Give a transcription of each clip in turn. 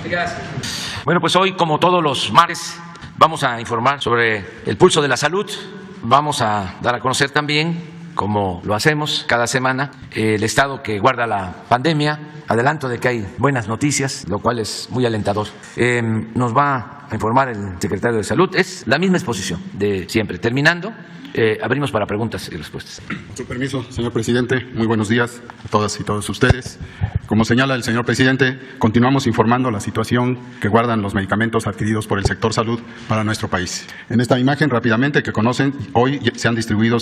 Gracias. Bueno, pues hoy, como todos los martes, vamos a informar sobre el pulso de la salud. Vamos a dar a conocer también, como lo hacemos cada semana, el estado que guarda la pandemia. Adelanto de que hay buenas noticias, lo cual es muy alentador. Nos va a informar el secretario de Salud. Es la misma exposición de siempre. Terminando, abrimos para preguntas y respuestas. Con su permiso, señor presidente, muy buenos días a todas y todos ustedes. Como señala el señor presidente, continuamos informando la situación que guardan los medicamentos adquiridos por el sector salud para nuestro país. En esta imagen, rápidamente, que conocen, hoy se han distribuido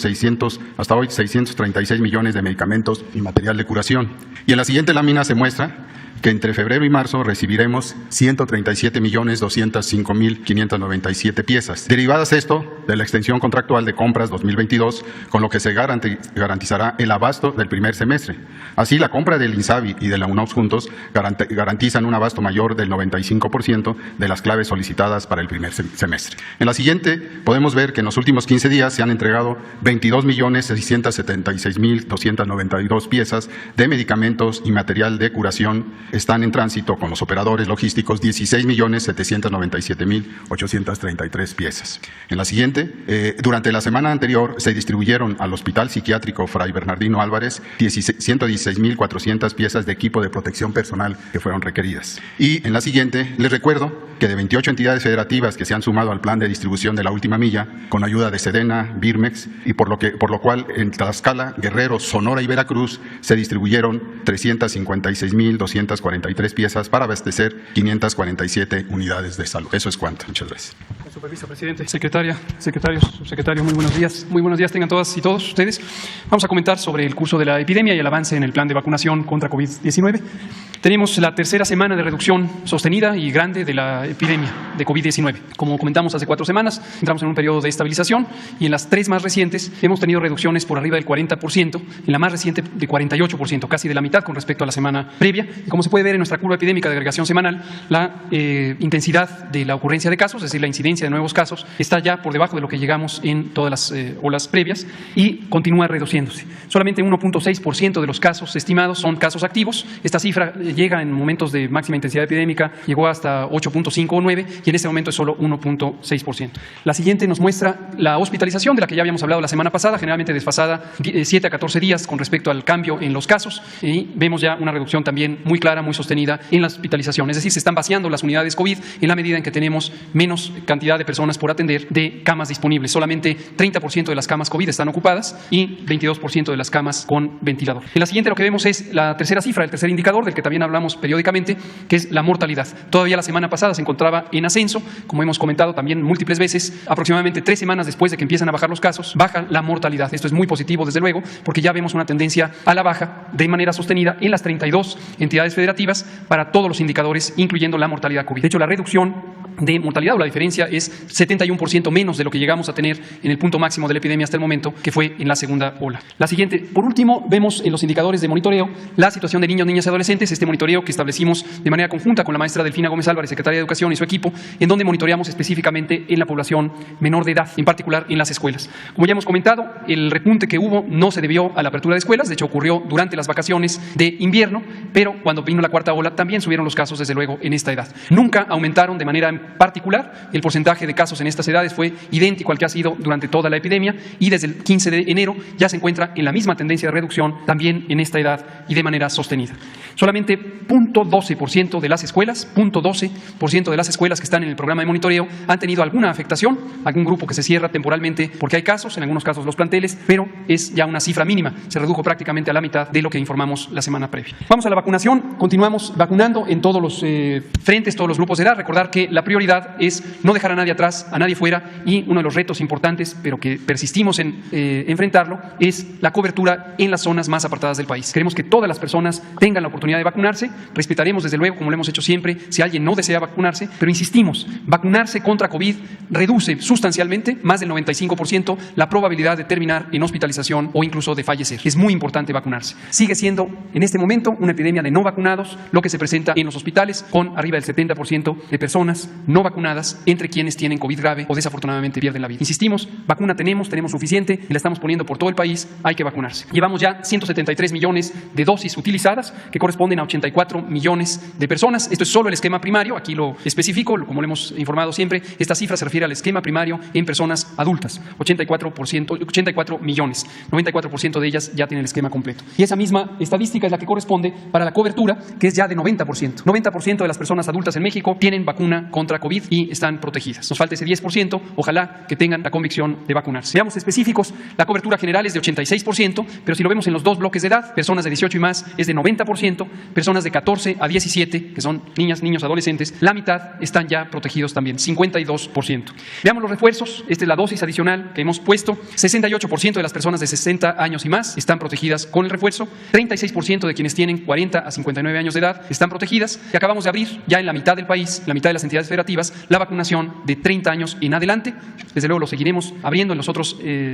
hasta hoy 636 millones de medicamentos y material de curación. Y en la siguiente lámina se muestra que entre febrero y marzo recibiremos 137.205.597 piezas. Derivadas esto de la extensión contractual de compras 2022, con lo que se garantizará el abasto del primer semestre. Así, la compra del INSABI y de la UNOPS juntos garantizan un abasto mayor del 95% de las claves solicitadas para el primer semestre. En la siguiente podemos ver que en los últimos 15 días se han entregado 22.676.292 piezas de medicamentos y material de curación. Están en tránsito con los operadores logísticos 16.797.833 piezas. En la siguiente, durante la semana anterior se distribuyeron al Hospital Psiquiátrico Fray Bernardino Álvarez 116.400 piezas de equipo de protección personal que fueron requeridas. Y en la siguiente, les recuerdo que de 28 entidades federativas que se han sumado al plan de distribución de la última milla, con ayuda de Sedena, Birmex, y por lo cual en Tlaxcala, Guerrero, Sonora y Veracruz se distribuyeron 356.243 piezas para abastecer 547 unidades de salud. Eso es cuanto. Muchas gracias. Con su permiso, presidente, secretarios, subsecretarios, muy buenos días. Muy buenos días tengan todas y todos ustedes. Vamos a comentar sobre el curso de la epidemia y el avance en el plan de vacunación contra COVID-19. Tenemos la tercera semana de reducción sostenida y grande de la epidemia de COVID-19. Como comentamos hace 4 semanas, entramos en un periodo de estabilización y en las 3 más recientes hemos tenido reducciones por arriba del 40%, en la más reciente de 48%, casi de la mitad con respecto a la semana previa. Y como se puede ver en nuestra curva epidémica de agregación semanal, la intensidad de la ocurrencia de casos, es decir, la incidencia de nuevos casos, está ya por debajo de lo que llegamos en todas las olas previas y continúa reduciéndose. Solamente 1.6% de los casos estimados son casos activos. Esta cifra llega en momentos de máxima intensidad epidémica, llegó hasta 8.5 o 9 y en este momento es solo 1.6%. La siguiente nos muestra la hospitalización de la que ya habíamos hablado la semana pasada, generalmente desfasada 7 a 14 días con respecto al cambio en los casos, y vemos ya una reducción también muy clara, muy sostenida en la hospitalización. Es decir, se están vaciando las unidades COVID en la medida en que tenemos menos cantidad de personas por atender de camas disponibles. Solamente 30% de las camas COVID están ocupadas y 22% de las camas con ventilador. En la siguiente lo que vemos es la tercera cifra, el tercer indicador del que también hablamos periódicamente, que es la mortalidad. Todavía la semana pasada se encontraba en ascenso, como hemos comentado también múltiples veces. Aproximadamente 3 semanas después de que empiezan a bajar los casos, baja la mortalidad. Esto es muy positivo, desde luego, porque ya vemos una tendencia a la baja de manera sostenida en las 32 entidades federativas para todos los indicadores, incluyendo la mortalidad COVID. De hecho, la reducción de mortalidad o la diferencia es 71% menos de lo que llegamos a tener en el punto máximo de la epidemia hasta el momento, que fue en la segunda ola. La siguiente, por último, vemos en los indicadores de monitoreo la situación de niños, niñas y adolescentes, este monitoreo que establecimos de manera conjunta con la maestra Delfina Gómez Álvarez, secretaria de Educación, y su equipo, en donde monitoreamos específicamente en la población menor de edad, en particular en las escuelas. Como ya hemos comentado, el repunte que hubo no se debió a la apertura de escuelas, de hecho ocurrió durante las vacaciones de invierno, pero cuando vino la cuarta ola también subieron los casos, desde luego, en esta edad. Nunca aumentaron de manera particular. El porcentaje de casos en estas edades fue idéntico al que ha sido durante toda la epidemia y desde el 15 de enero ya se encuentra en la misma tendencia de reducción también en esta edad y de manera sostenida. Solamente 0.12% de las escuelas, 0.12% de las escuelas que están en el programa de monitoreo han tenido alguna afectación, algún grupo que se cierra temporalmente porque hay casos, en algunos casos los planteles, pero es ya una cifra mínima. Se redujo prácticamente a la mitad de lo que informamos la semana previa. Vamos a la vacunación. Continuamos vacunando en todos los frentes, todos los grupos de edad. Recordar que la prioridad es no dejar a nadie atrás, a nadie fuera, y uno de los retos importantes, pero que persistimos en enfrentarlo, es la cobertura en las zonas más apartadas del país. Queremos que todas las personas tengan la oportunidad de vacunarse. Respetaremos, desde luego, como lo hemos hecho siempre, si alguien no desea vacunarse, pero insistimos, vacunarse contra COVID reduce sustancialmente, más del 95%, la probabilidad de terminar en hospitalización o incluso de fallecer. Es muy importante vacunarse. Sigue siendo, en este momento, una epidemia de no vacunados, lo que se presenta en los hospitales, con arriba del 70% de personas no vacunadas entre quienes tienen COVID grave o desafortunadamente pierden la vida. Insistimos, vacuna tenemos suficiente y la estamos poniendo por todo el país, hay que vacunarse. Llevamos ya 173 millones de dosis utilizadas, que corresponden a 84 millones de personas. Esto es solo el esquema primario, aquí lo especifico, como lo hemos informado siempre, esta cifra se refiere al esquema primario en personas adultas, 84 millones, 94% de ellas ya tienen el esquema completo. Y esa misma estadística es la que corresponde para la cobertura, que es ya de 90%. 90% de las personas adultas en México tienen vacuna contra COVID y están protegidas. Nos falta ese 10%, ojalá que tengan la convicción de vacunarse. Seamos específicos, la cobertura general es de 86%, pero si lo vemos en los dos bloques de edad, personas de 18 y más es de 90%, personas de 14 a 17, que son niñas, niños, adolescentes, la mitad están ya protegidos también, 52%. Veamos los refuerzos, esta es la dosis adicional que hemos puesto, 68% de las personas de 60 años y más están protegidas con el refuerzo, 36% de quienes tienen 40 a 59 años de edad están protegidas, y acabamos de abrir ya en la mitad del país, la mitad de las entidades federativas, la vacunación de 30 años en adelante. Desde luego lo seguiremos abriendo en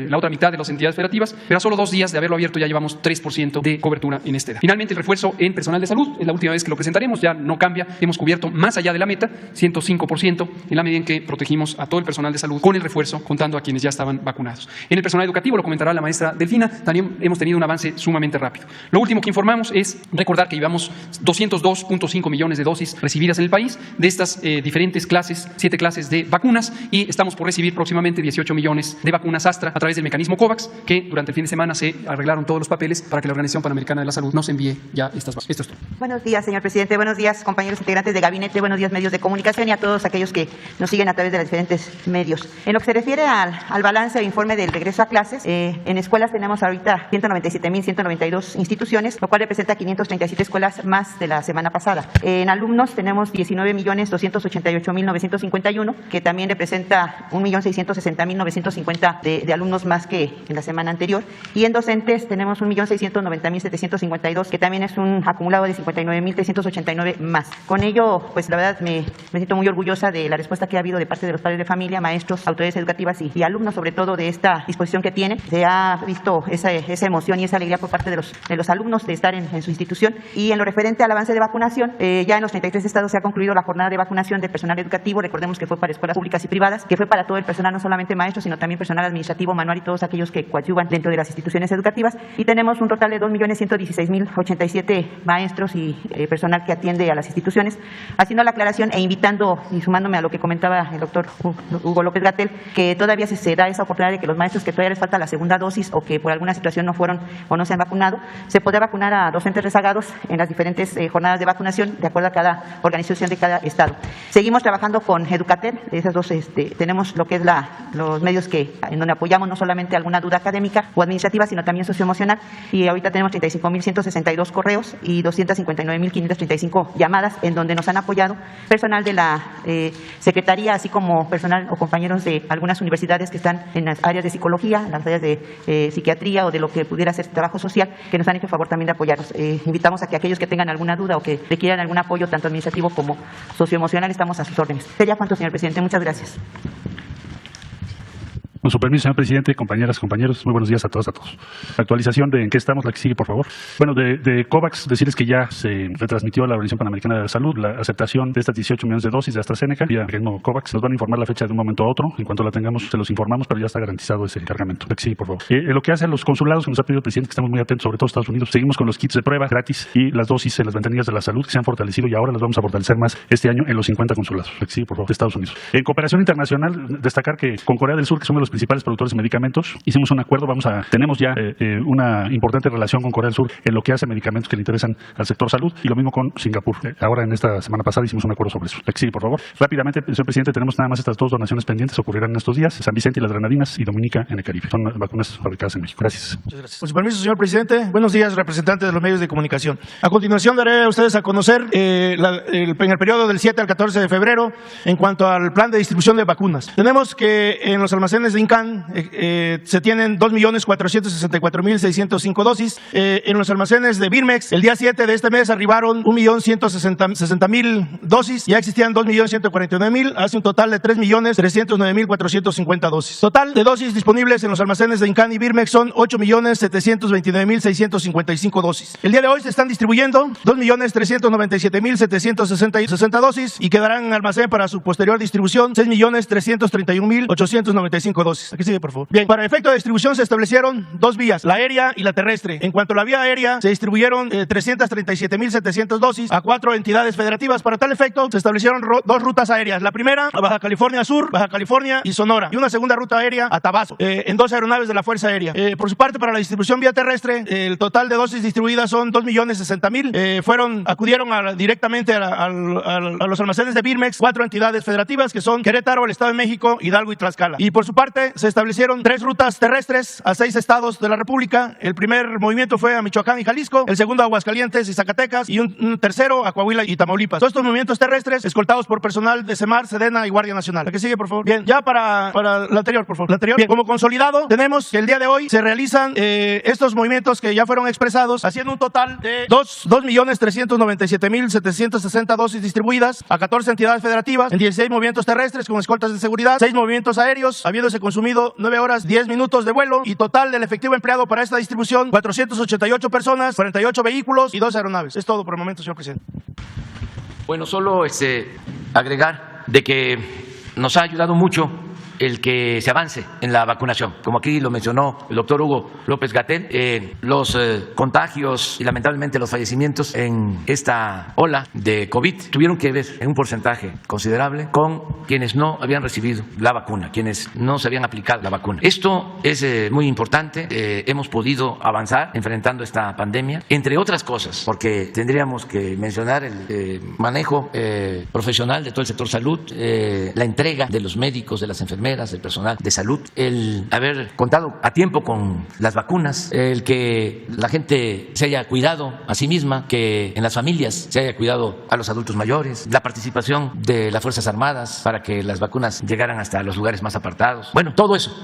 la otra mitad de las entidades federativas, pero a solo 2 días de haberlo abierto ya llevamos 3% de cobertura en esta edad. Finalmente, el refuerzo en personal de salud, es la última vez que lo presentaremos, ya no cambia, hemos cubierto más allá de la meta, 105%, en la medida en que protegimos a todo el personal de salud con el refuerzo, contando a quienes ya estaban vacunados. En el personal educativo, lo comentará la maestra Delfina, también hemos tenido un avance sumamente rápido. Lo último que informamos es recordar que llevamos 202.5 millones de dosis recibidas en el país, de estas diferentes clases, 7 clases de vacunas, y estamos por recibir próximamente 18 millones de vacunas Astra a través del mecanismo COVAX, que durante el fin de semana se arreglaron todos los papeles para que la Organización Panamericana de la Salud nos envíe ya estas vacunas. Esto es todo. Buenos días, señor presidente. Buenos días, compañeros integrantes de gabinete. Buenos días, medios de comunicación, y a todos aquellos que nos siguen a través de los diferentes medios. En lo que se refiere al balance o informe del regreso a clases, en escuelas tenemos ahorita 197.192 instituciones, lo cual representa 537 escuelas más de la semana pasada. En alumnos tenemos 19.288.951, que también representa 1.660.950 de alumnos más que en la semana anterior. Y en docentes tenemos 1.690.752, que también es un acumulado de 59.389 más. Con ello, pues la verdad me siento muy orgullosa de la respuesta que ha habido de parte de los padres de familia, maestros, autoridades educativas y alumnos, sobre todo de esta disposición que tienen. Se ha visto esa emoción y esa alegría por parte de los alumnos de estar en su institución. Y en lo referente al avance de vacunación, ya en los 33 estados se ha concluido la jornada de vacunación del personal educativo. Recordemos que fue para escuelas públicas y privadas, que fue para todo el personal, no solamente maestros, sino también personal administrativo, manual y todos aquellos que coadyuvan dentro de las instituciones educativas. Y tenemos un total de 2.116.087 maestros y personal que atiende a las instituciones. Haciendo la aclaración e invitando y sumándome a lo que comentaba el doctor Hugo López-Gatell, que todavía se da esa oportunidad de que los maestros que todavía les falta la segunda dosis o que por alguna situación no fueron o no se han vacunado, se podrá vacunar a docentes rezagados en las diferentes jornadas de vacunación de acuerdo a cada organización de cada estado. Seguimos trabajando con Educatel, esas dos tenemos lo que es los medios en donde apoyamos no solamente alguna duda académica o administrativa, sino también socioemocional, y ahorita tenemos 35.162 correos y 259.535 llamadas en donde nos han apoyado personal de la Secretaría, así como personal o compañeros de algunas universidades que están en las áreas de psicología, en las áreas de psiquiatría o de lo que pudiera ser trabajo social, que nos han hecho favor también de apoyarnos. Invitamos a que aquellos que tengan alguna duda o que requieran algún apoyo, tanto administrativo como socioemocional, estamos a sus órdenes. Sería cuanto, señor presidente. Muchas gracias. Con su permiso, señor presidente, compañeras, compañeros, muy buenos días a todos, a todos. Actualización de en qué estamos, la que sigue, por favor. Bueno, de COVAX, decirles que ya se retransmitió a la Organización Panamericana de la Salud la aceptación de estas 18 millones de dosis de AstraZeneca vía mecanismo COVAX. Nos van a informar la fecha de un momento a otro. En cuanto la tengamos, se los informamos, pero ya está garantizado ese cargamento. La que sigue, por favor. Lo que hace a los consulados, que nos ha pedido el presidente, que estamos muy atentos, sobre todo Estados Unidos. Seguimos con los kits de prueba gratis y las dosis en las ventanillas de la salud, que se han fortalecido y ahora las vamos a fortalecer más este año en los 50 consulados. La que sigue, por favor, de Estados Unidos. En cooperación internacional, destacar que con Corea del Sur, que es uno de los principales productores de medicamentos, hicimos un acuerdo, tenemos ya una importante relación con Corea del Sur en lo que hace medicamentos que le interesan al sector salud, y lo mismo con Singapur. Ahora en esta semana pasada hicimos un acuerdo sobre eso. Sí, por favor. Rápidamente, señor presidente, tenemos nada más estas 2 donaciones pendientes, ocurrirán en estos días: San Vicente y las Granadinas, y Dominica en el Caribe. Son vacunas fabricadas en México. Gracias. Muchas gracias. Con su permiso, señor presidente. Buenos días, representantes de los medios de comunicación. A continuación daré a ustedes a conocer en el periodo del 7 al 14 de febrero en cuanto al plan de distribución de vacunas. Tenemos que en los almacenes de INCAN se tienen 2.464.605 dosis. En los almacenes de Birmex, el día 7 de este mes arribaron 1.160.000 dosis. Ya existían 2.149.000, hace un total de 3.309.450 dosis. Total de dosis disponibles en los almacenes de INCAN y Birmex son 8.729.655 dosis. El día de hoy se están distribuyendo 2.397.760 dosis y quedarán en almacén para su posterior distribución 6.331.895 dosis. Aquí sigue, por favor. Bien, para efecto de distribución se establecieron dos vías, la aérea y la terrestre. En cuanto a la vía aérea, se distribuyeron 337.700 dosis a 4 entidades federativas. Para tal efecto, se establecieron dos rutas aéreas. La primera a Baja California Sur, Baja California y Sonora. Y una segunda ruta aérea a Tabasco, en 2 aeronaves de la Fuerza Aérea. Por su parte, para la distribución vía terrestre, el total de dosis distribuidas son 2.060.000. Acudieron directamente a los almacenes de Birmex 4 entidades federativas que son Querétaro, el Estado de México, Hidalgo y Tlaxcala. Y por su parte, se establecieron 3 rutas terrestres a 6 estados de la República. El primer movimiento fue a Michoacán y Jalisco, el segundo a Aguascalientes y Zacatecas y un tercero a Coahuila y Tamaulipas. Todos estos movimientos terrestres escoltados por personal de Semar, Sedena y Guardia Nacional. La que sigue, por favor. Bien, ya para la anterior, por favor. La anterior. Bien, como consolidado, tenemos que el día de hoy se realizan estos movimientos que ya fueron expresados, haciendo un total de 2.397.760 dosis distribuidas a 14 entidades federativas en 16 movimientos terrestres con escoltas de seguridad, 6 movimientos aéreos, habiéndose consumido 9 horas 10 minutos de vuelo y total del efectivo empleado para esta distribución 488 personas, 48 vehículos y 2 aeronaves. Es todo por el momento, señor presidente. Bueno, solo agregar de que nos ha ayudado mucho el que se avance en la vacunación. Como aquí lo mencionó el doctor Hugo López-Gatell, los contagios y lamentablemente los fallecimientos en esta ola de COVID tuvieron que ver en un porcentaje considerable con quienes no habían recibido la vacuna, quienes no se habían aplicado la vacuna. Esto es muy importante. Hemos podido avanzar enfrentando esta pandemia, entre otras cosas, porque tendríamos que mencionar el manejo profesional de todo el sector salud, la entrega de los médicos, de las enfermeras, del personal de salud, el haber contado a tiempo con las vacunas, el que la gente se haya cuidado a sí misma, que en las familias se haya cuidado a los adultos mayores, la participación de las Fuerzas Armadas para que las vacunas llegaran hasta los lugares más apartados. Bueno, todo eso.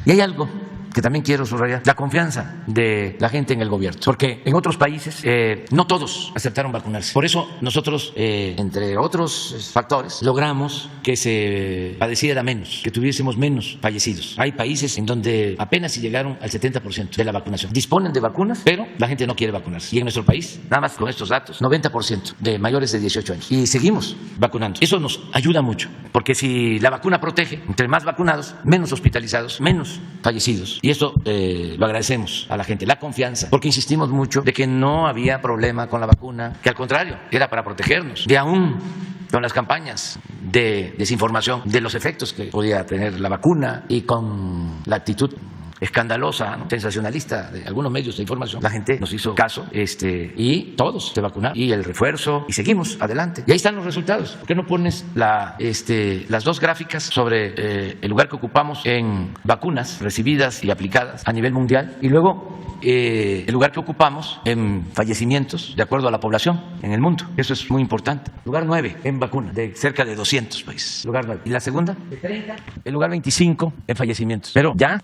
Y hay algo que también quiero subrayar, la confianza de la gente en el gobierno, porque en otros países no todos aceptaron vacunarse. Por eso nosotros, entre otros factores, logramos que se padeciera menos, que tuviésemos menos fallecidos. Hay países en donde apenas si llegaron al 70% de la vacunación. Disponen de vacunas, pero la gente no quiere vacunarse. Y en nuestro país, nada más con estos datos, 90% de mayores de 18 años. Y seguimos vacunando. Eso nos ayuda mucho, porque si la vacuna protege, entre más vacunados, menos hospitalizados, menos fallecidos. Y esto lo agradecemos a la gente, la confianza, porque insistimos mucho de que no había problema con la vacuna, que al contrario, era para protegernos, y aún con las campañas de desinformación de los efectos que podía tener la vacuna y con la actitud escandalosa, ¿no?, sensacionalista de algunos medios de información, la gente nos hizo caso y todos se vacunaron, y el refuerzo, y seguimos adelante. Y ahí están los resultados. ¿Por qué no pones las dos gráficas sobre el lugar que ocupamos en vacunas recibidas y aplicadas a nivel mundial, y luego el lugar que ocupamos en fallecimientos de acuerdo a la población en el mundo? Eso es muy importante. Lugar 9 en vacunas, de cerca de 200 países. Lugar 9. ¿Y la segunda? De 30. El lugar 25 en fallecimientos. Pero ya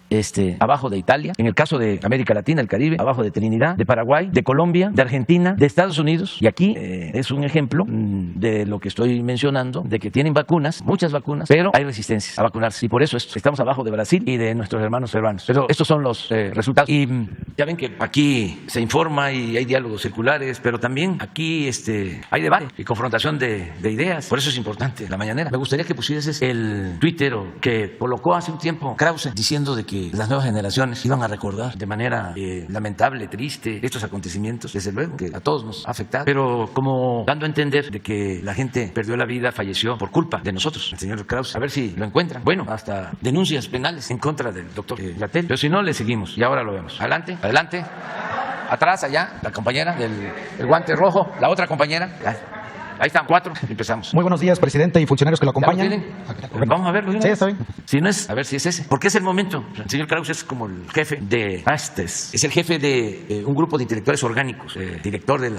abajo de Italia, en el caso de América Latina, el Caribe, abajo de Trinidad, de Paraguay, de Colombia, de Argentina, de Estados Unidos. Y aquí es un ejemplo de lo que estoy mencionando, de que tienen vacunas, muchas vacunas, pero hay resistencias a vacunarse. Y por eso estamos abajo de Brasil y de nuestros hermanos peruanos. Pero estos son los resultados. Y ya ven que aquí se informa y hay diálogos circulares, pero también aquí hay debate y confrontación de ideas. Por eso es importante la mañanera. Me gustaría que pusieses el Twitter que colocó hace un tiempo Krause, diciendo de que las nuevas generaciones iban a recordar de manera lamentable, triste, estos acontecimientos, desde luego que a todos nos ha afectado, pero como dando a entender de que la gente perdió la vida, falleció por culpa de nosotros, el señor Krause. A ver si lo encuentran. Bueno, hasta denuncias penales en contra del doctor Gatell, pero si no, le seguimos y ahora lo vemos. Adelante, adelante. Atrás, allá, la compañera del guante rojo, la otra compañera. Ahí están, 4, empezamos. Muy buenos días, presidente y funcionarios que lo ¿Ya lo acompañan. tienen? Vamos a verlo. Sí, está bien. Si no es, a ver si es ese. Porque es el momento. El señor Krause es como el jefe de ASTES. Es el jefe de un grupo de intelectuales orgánicos, director de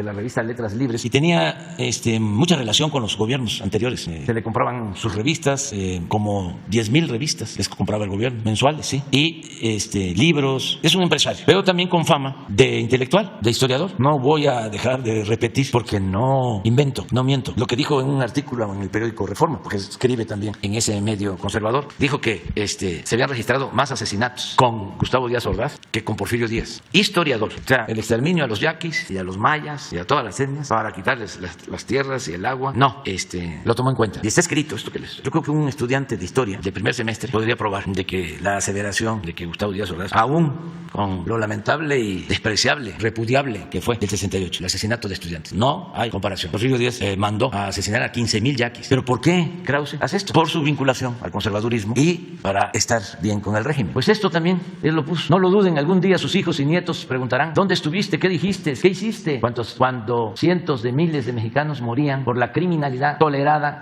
la revista Letras Libres. Y tenía mucha relación con los gobiernos anteriores. Se le compraban sus revistas, como 10,000 revistas les compraba el gobierno, mensuales, sí. Y libros. Es un empresario. Pero también con fama de intelectual, de historiador. No voy a dejar de repetir porque no invento, no miento. Lo que dijo en un artículo en el periódico Reforma, porque escribe también en ese medio conservador, dijo que se habían registrado más asesinatos con Gustavo Díaz Ordaz que con Porfirio Díaz. Historiador. O sea, el exterminio a los yaquis y a los mayas y a todas las etnias para quitarles las tierras y el agua. No, lo tomó en cuenta. Y está escrito esto que yo creo que un estudiante de historia de primer semestre podría probar de que la aseveración de que Gustavo Díaz Ordaz, aún con lo lamentable y despreciable, repudiable que fue el 68, el asesinato de estudiantes, no hay comparación. Porfirio Díaz mandó a asesinar a 15,000 yaquis. ¿Pero por qué Krause hace esto? Por su vinculación al conservadurismo y para estar bien con el régimen. Pues esto también él lo puso. No lo duden, algún día sus hijos y nietos preguntarán: ¿dónde estuviste? ¿Qué dijiste? ¿Qué hiciste? Cuando cientos de miles de mexicanos morían por la criminalidad tolerada,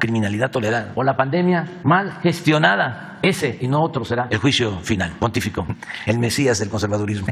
o la pandemia mal gestionada. Ese y no otro será el juicio final, pontífico, el Mesías del conservadurismo.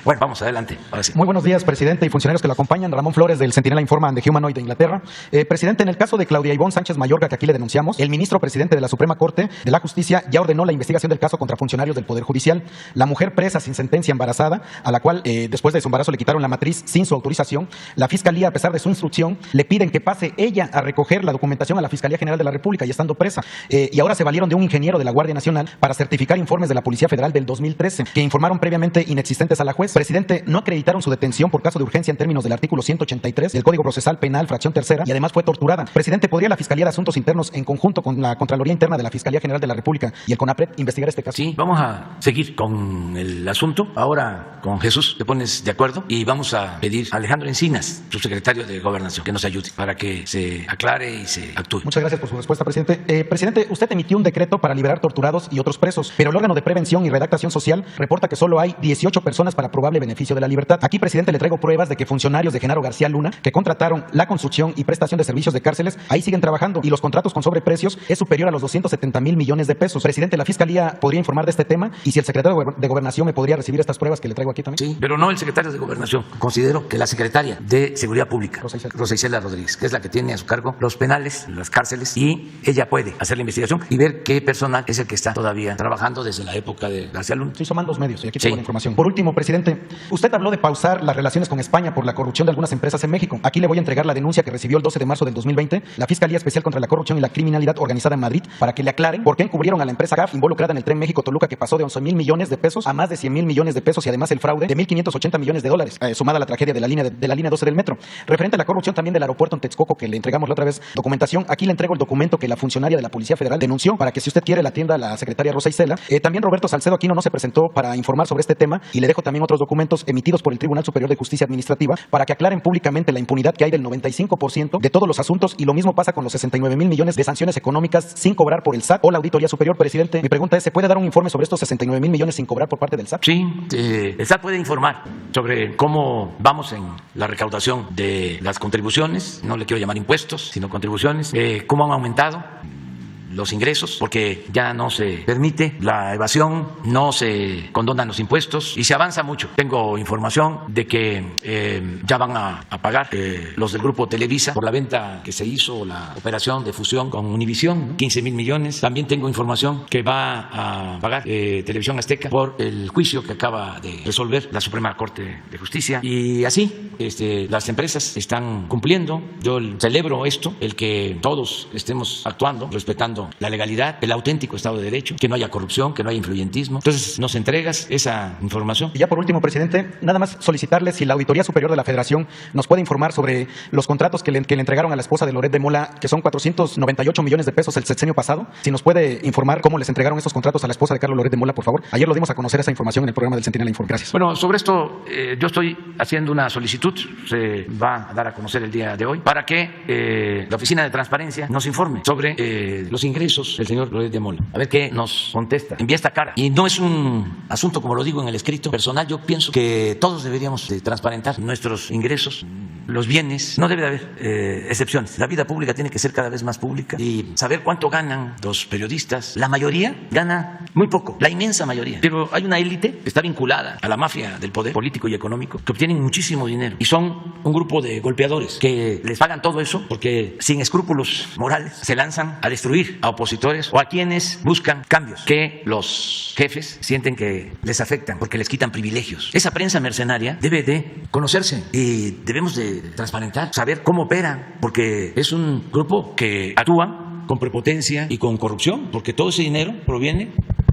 Bueno, vamos adelante. Ahora sí. Muy buenos días, presidente y funcionarios que lo acompañan. Ramón Flores, del Centinela Informa de Humanoid de Inglaterra. Presidente, en el caso de Claudia Ivonne Sánchez Mayorga, que aquí le denunciamos, el ministro presidente de la Suprema Corte de la Justicia ya ordenó la investigación del caso contra funcionarios del Poder Judicial. La mujer presa sin sentencia, embarazada, a la cual después de su embarazo le quitaron la matriz sin su autorización, la Fiscalía, a pesar de su instrucción, le piden que pase ella a recoger la documentación a la Fiscalía General de la República y estando presa. Y ahora se valieron de un ingeniero de la Guardia Nacional para certificar informes de la Policía Federal del 2013 que informaron previamente inexistentes a la juez. Presidente, no acreditaron su detención por caso de urgencia en términos del artículo 183 del Código Procesal Penal, fracción tercera, y además fue torturada. Presidente, ¿podría la Fiscalía de Asuntos Internos, en conjunto con la Contraloría Interna de la Fiscalía General de la República y el CONAPRED, investigar este caso? Sí, vamos a seguir con el asunto. Ahora con Jesús te pones de acuerdo y vamos a pedir a Alejandro Encinas, subsecretario de Gobernación, que nos ayude para que se aclare y se actúe. Muchas gracias por su respuesta, presidente. Presidente, usted emitió un decreto para liberar torturados y otros presos, pero el órgano de prevención y redactación social reporta que solo hay 18 personas para probable beneficio de la libertad. Aquí, presidente, le traigo pruebas de que funcionarios de Genaro García Luna, que contrataron la construcción y prestación de servicios de cárceles, ahí siguen trabajando y los contratos con sobreprecios es superior a los 270,000 millones de pesos. Presidente, ¿la Fiscalía podría informar de este tema? Y si el secretario de Gobernación me podría recibir estas pruebas que le traigo aquí también. Sí, pero no el secretario de Gobernación. Considero que la secretaria de Seguridad Pública, Rosa Isela Rodríguez, que es la que tiene a su cargo los penales, las cárceles, y ella puede hacer la investigación y ver qué personal es el que está todavía trabajando desde la época de García Luna. Sí, son mandos medios y aquí tengo la información. Por último, presidente, usted habló de pausar las relaciones con España por la corrupción de algunas empresas en México. Aquí le voy a entregar la denuncia que recibió el 12 de marzo del 2020 la Fiscalía Especial contra la Corrupción y la Criminalidad Organizada en Madrid para que le aclaren por qué encubrieron a la empresa GAF involucrada en el Tren México-Toluca, que pasó de 11,000 millones de pesos a más de 100,000 millones de pesos y además el fraude de 1,580 millones de dólares, sumada a la tragedia de la línea 12 del metro. Referente a la corrupción también del aeropuerto en Texcoco, que le entregamos la otra vez documentación, aquí le entrego el documento que la funcionaria de la Policía Federal denunció para que, si usted quiere, la atienda a la secretaria Rosa Isela. También Roberto Salcedo Aquino no se presentó para informar sobre este tema y le dejo también otros documentos emitidos por el Tribunal Superior de Justicia Administrativa para que aclaren públicamente la impunidad que hay del 95% de todos los asuntos, y lo mismo pasa con los 69,000 millones de sanciones económicas sin cobrar por el SAT o la Auditoría Superior. Presidente, mi pregunta es, ¿se puede dar un informe sobre estos 69,000 millones sin cobrar por parte del SAT? Sí, el SAT puede informar sobre cómo vamos en la recaudación de las contribuciones, no le quiero llamar impuestos, sino contribuciones, cómo han aumentado los ingresos, porque ya no se permite la evasión, no se condonan los impuestos y se avanza mucho. Tengo información de que ya van a pagar los del Grupo Televisa por la venta que se hizo, la operación de fusión con Univisión, 15,000 millones. También tengo información que va a pagar Televisión Azteca por el juicio que acaba de resolver la Suprema Corte de Justicia. Y así las empresas están cumpliendo. Yo celebro esto, el que todos estemos actuando, respetando la legalidad, el auténtico Estado de Derecho, que no haya corrupción, que no haya influyentismo. Entonces, nos entregas esa información. Y ya por último, presidente, nada más solicitarle si la Auditoría Superior de la Federación nos puede informar sobre los contratos que le entregaron a la esposa de Loret de Mola, que son 498 millones de pesos el sexenio pasado. Si nos puede informar cómo les entregaron esos contratos a la esposa de Carlos Loret de Mola, por favor. Ayer lo dimos a conocer esa información en el programa del Centinela Informa. Gracias. Bueno, sobre esto yo estoy haciendo una solicitud, se va a dar a conocer el día de hoy, para que la Oficina de Transparencia nos informe sobre los ingresos del señor Loret de Mola. A ver qué nos contesta. Envía esta cara. Y no es un asunto, como lo digo en el escrito personal, yo pienso que todos deberíamos de transparentar nuestros ingresos. los bienes, no debe de haber excepciones. La vida pública tiene que ser cada vez más pública y saber cuánto ganan los periodistas. La mayoría gana muy poco, la inmensa mayoría. Pero hay una élite que está vinculada a la mafia del poder político y económico que obtienen muchísimo dinero y son un grupo de golpeadores que les pagan todo eso porque sin escrúpulos morales se lanzan a destruir a opositores o a quienes buscan cambios que los jefes sienten que les afectan porque les quitan privilegios. Esa prensa mercenaria debe de conocerse y debemos de transparentar, saber cómo opera, porque es un grupo que actúa con prepotencia y con corrupción, porque todo ese dinero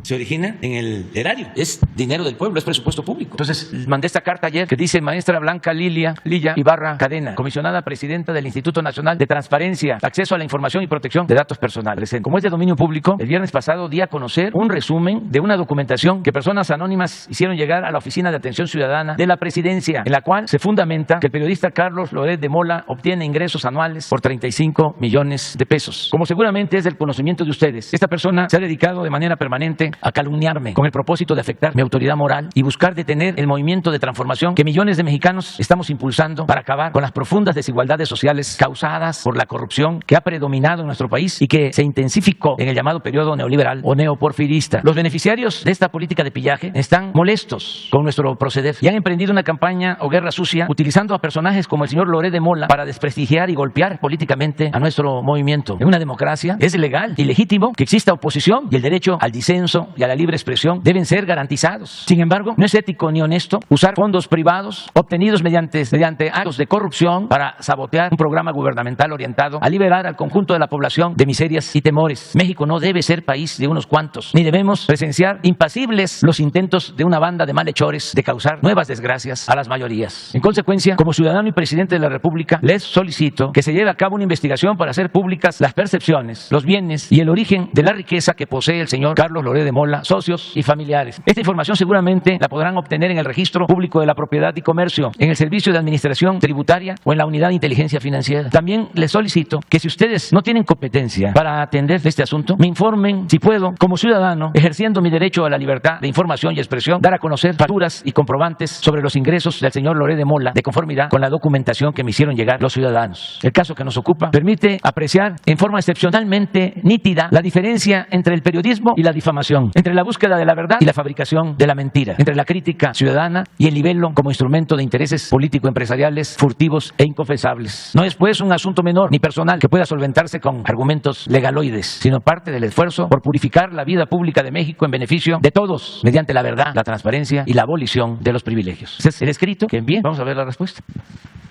se origina en el erario, es dinero del pueblo, es presupuesto público. Entonces, mandé esta carta ayer que dice: maestra Blanca Lilla Ibarra Cadena, comisionada presidenta del Instituto Nacional de Transparencia, Acceso a la Información y Protección de Datos Personales. Como es de dominio público, el viernes pasado di a conocer un resumen de una documentación que personas anónimas hicieron llegar a la Oficina de Atención Ciudadana de la Presidencia, en la cual se fundamenta que el periodista Carlos Loret de Mola obtiene ingresos anuales por 35 millones de pesos. Como seguramente es del conocimiento de ustedes, esta persona se ha dedicado de manera permanente a calumniarme con el propósito de afectar mi autoridad moral y buscar detener el movimiento de transformación que millones de mexicanos estamos impulsando para acabar con las profundas desigualdades sociales causadas por la corrupción que ha predominado en nuestro país y que se intensificó en el llamado periodo neoliberal o neoporfirista. Los beneficiarios de esta política de pillaje están molestos con nuestro proceder y han emprendido una campaña o guerra sucia utilizando a personajes como el señor Loret de Mola para desprestigiar y golpear políticamente a nuestro movimiento. En una democracia es legal y legítimo que exista oposición y el derecho al disenso y a la libre expresión deben ser garantizados. Sin embargo, no es ético ni honesto usar fondos privados obtenidos mediante actos de corrupción para sabotear un programa gubernamental orientado a liberar al conjunto de la población de miserias y temores. México no debe ser país de unos cuantos, ni debemos presenciar impasibles los intentos de una banda de malhechores de causar nuevas desgracias a las mayorías. En consecuencia, como ciudadano y presidente de la República, les solicito que se lleve a cabo una investigación para hacer públicas las percepciones, los bienes y el origen de la riqueza que posee el señor Carlos Loret de Mola, socios y familiares. Esta información seguramente la podrán obtener en el Registro Público de la Propiedad y Comercio, en el Servicio de Administración Tributaria o en la Unidad de Inteligencia Financiera. También les solicito que si ustedes no tienen competencia para atender este asunto, me informen si puedo, como ciudadano, ejerciendo mi derecho a la libertad de información y expresión, dar a conocer facturas y comprobantes sobre los ingresos del señor Loret de Mola de conformidad con la documentación que me hicieron llegar los ciudadanos. El caso que nos ocupa permite apreciar en forma excepcionalmente nítida la diferencia entre el periodismo y la difamación, entre la búsqueda de la verdad y la fabricación de la mentira, entre la crítica ciudadana y el libelo como instrumento de intereses político-empresariales furtivos e inconfesables. No es pues un asunto menor ni personal que pueda solventarse con argumentos legaloides, sino parte del esfuerzo por purificar la vida pública de México en beneficio de todos, mediante la verdad, la transparencia y la abolición de los privilegios. Ese es el escrito que envié. Vamos a ver la respuesta.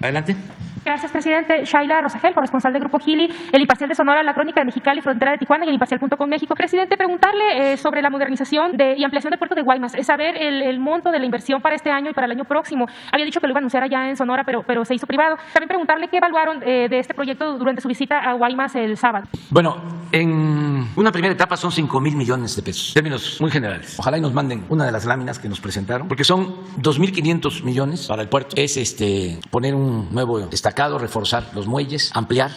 Adelante. Gracias, presidente. Shaila Rosagel, corresponsal del Grupo Gili, el Imparcial de Sonora, La Crónica de Mexicali, Frontera de Tijuana y el Imparcial.com México. Presidente, preguntarle sobre la modernización y ampliación del puerto de Guaymas, saber el monto de la inversión para este año y para el año próximo. Había dicho que lo iba a anunciar allá en Sonora, pero se hizo privado. También preguntarle qué evaluaron de este proyecto durante su visita a Guaymas el sábado. Bueno, en una primera etapa son 5,000 millones de pesos, términos muy generales. Ojalá y nos manden una de las láminas que nos presentaron, porque son 2.500 millones para el puerto. Es poner un nuevo destacado, reforzar los muelles, ampliar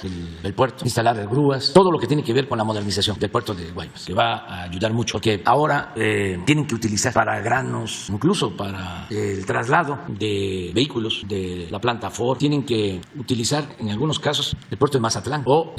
el puerto, instalar grúas, todo lo que tiene que ver con la modernización del puerto de Guaymas, que va a ayudar mucho, porque ahora tienen que utilizar para granos, incluso para el traslado de vehículos de la planta Ford, tienen que utilizar en algunos casos el puerto de Mazatlán o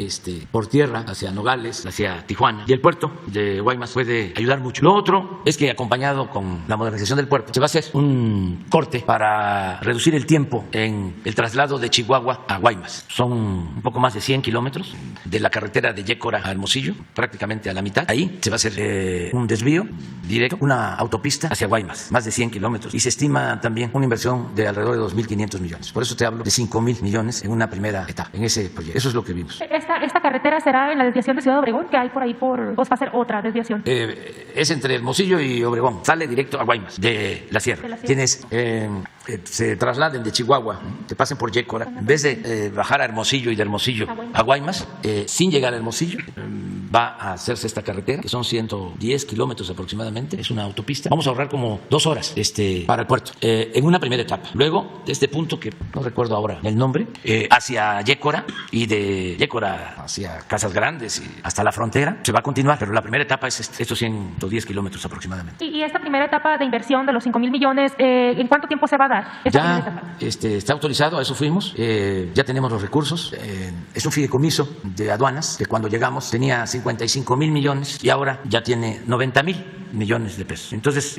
por tierra hacia Nogales, hacia Tijuana, y el puerto de Guaymas puede ayudar mucho. Lo otro es que, acompañado con la modernización del puerto, se va a hacer un corte para reducir el tiempo en el traslado de Chihuahua a Guaymas. Son un poco más de 100 kilómetros de la carretera de Yécora a Hermosillo, prácticamente a la mitad. Ahí se va a hacer un desvío directo, una autopista hacia Guaymas, más de 100 kilómetros. Y se estima también una inversión de alrededor de 2.500 millones. Por eso te hablo de 5,000 millones en una primera etapa, en ese proyecto. Eso es lo que vimos. ¿Esta carretera será en la desviación de Ciudad Obregón, que hay por ahí o va a ser otra desviación? Es entre Hermosillo y Obregón. Sale directo a Guaymas, de la sierra. Tienes se trasladen de Chihuahua, te pasen por Yécora, en vez de bajar a Hermosillo y de Hermosillo a Guaymas, sin llegar a Hermosillo, va a hacerse esta carretera, que son 110 kilómetros aproximadamente, es una autopista. Vamos a ahorrar como 2 horas para el puerto, en una primera etapa. Luego, de este punto, que no recuerdo ahora el nombre, hacia Yécora, y de Yécora hacia Casas Grandes y hasta la frontera, se va a continuar, pero la primera etapa es estos 110 kilómetros aproximadamente. Y esta primera etapa de inversión de los 5,000 millones, ¿en cuánto tiempo se va a dar? Ya está autorizado, a eso fuimos, ya tenemos los recursos, es un fideicomiso de aduanas que cuando llegamos tenía 55,000 millones y ahora ya tiene 90,000 millones de pesos. Entonces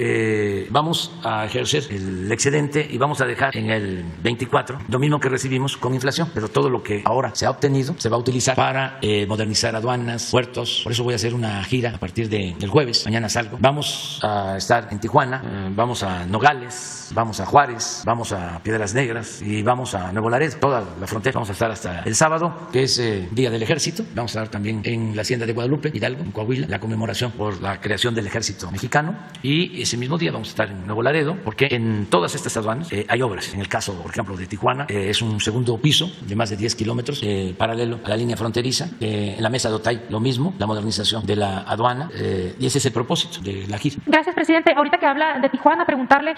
vamos a ejercer el excedente y vamos a dejar en el 24 lo mismo que recibimos con inflación, pero todo lo que ahora se ha obtenido se va a utilizar para modernizar aduanas, puertos. Por eso voy a hacer una gira a partir del jueves, mañana salgo. Vamos a estar en Tijuana, vamos a Nogales, vamos a Juárez, vamos a Piedras Negras y vamos a Nuevo Laredo, toda la frontera. Vamos a estar hasta el sábado, que es Día del Ejército. Vamos a estar también en la Hacienda de Guadalupe, Hidalgo, en Coahuila, la conmemoración por la creación del Ejército Mexicano, y ese mismo día vamos a estar en Nuevo Laredo, porque en todas estas aduanas hay obras. En el caso, por ejemplo, de Tijuana, es un segundo piso de más de 10 kilómetros paralelo a la línea fronteriza. En la mesa de Otay, lo mismo, la modernización de la aduana, y ese es el propósito de la gira. Gracias, presidente. Ahorita que habla de Tijuana, preguntarle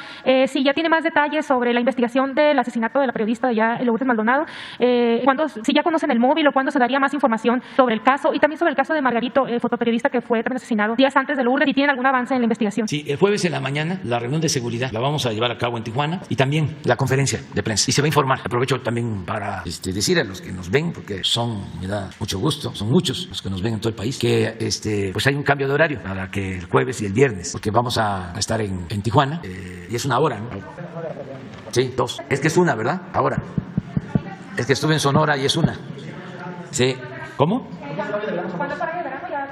si ya tiene más detalles sobre la investigación del asesinato de la periodista de Lourdes Maldonado, si ya conocen el móvil o cuándo se daría más información sobre el caso, y también sobre el caso de Margarito, fotoperiodista que fue también asesinado días antes de Lourdes, y tienen algún avance en la investigación. Sí, el jueves en la mañana la reunión de seguridad la vamos a llevar a cabo en Tijuana, y también la conferencia de prensa, y se va a informar. Aprovecho también para decir a los que nos ven, porque me da mucho gusto, son muchos los que nos ven en todo el país, que pues hay un cambio de horario para que el jueves y el viernes, porque vamos a estar en Tijuana, y es una hora, ¿no? Sí, 2. Es que es una, ¿verdad? Ahora. Es que estuve en Sonora y es una. Sí. ¿Cómo?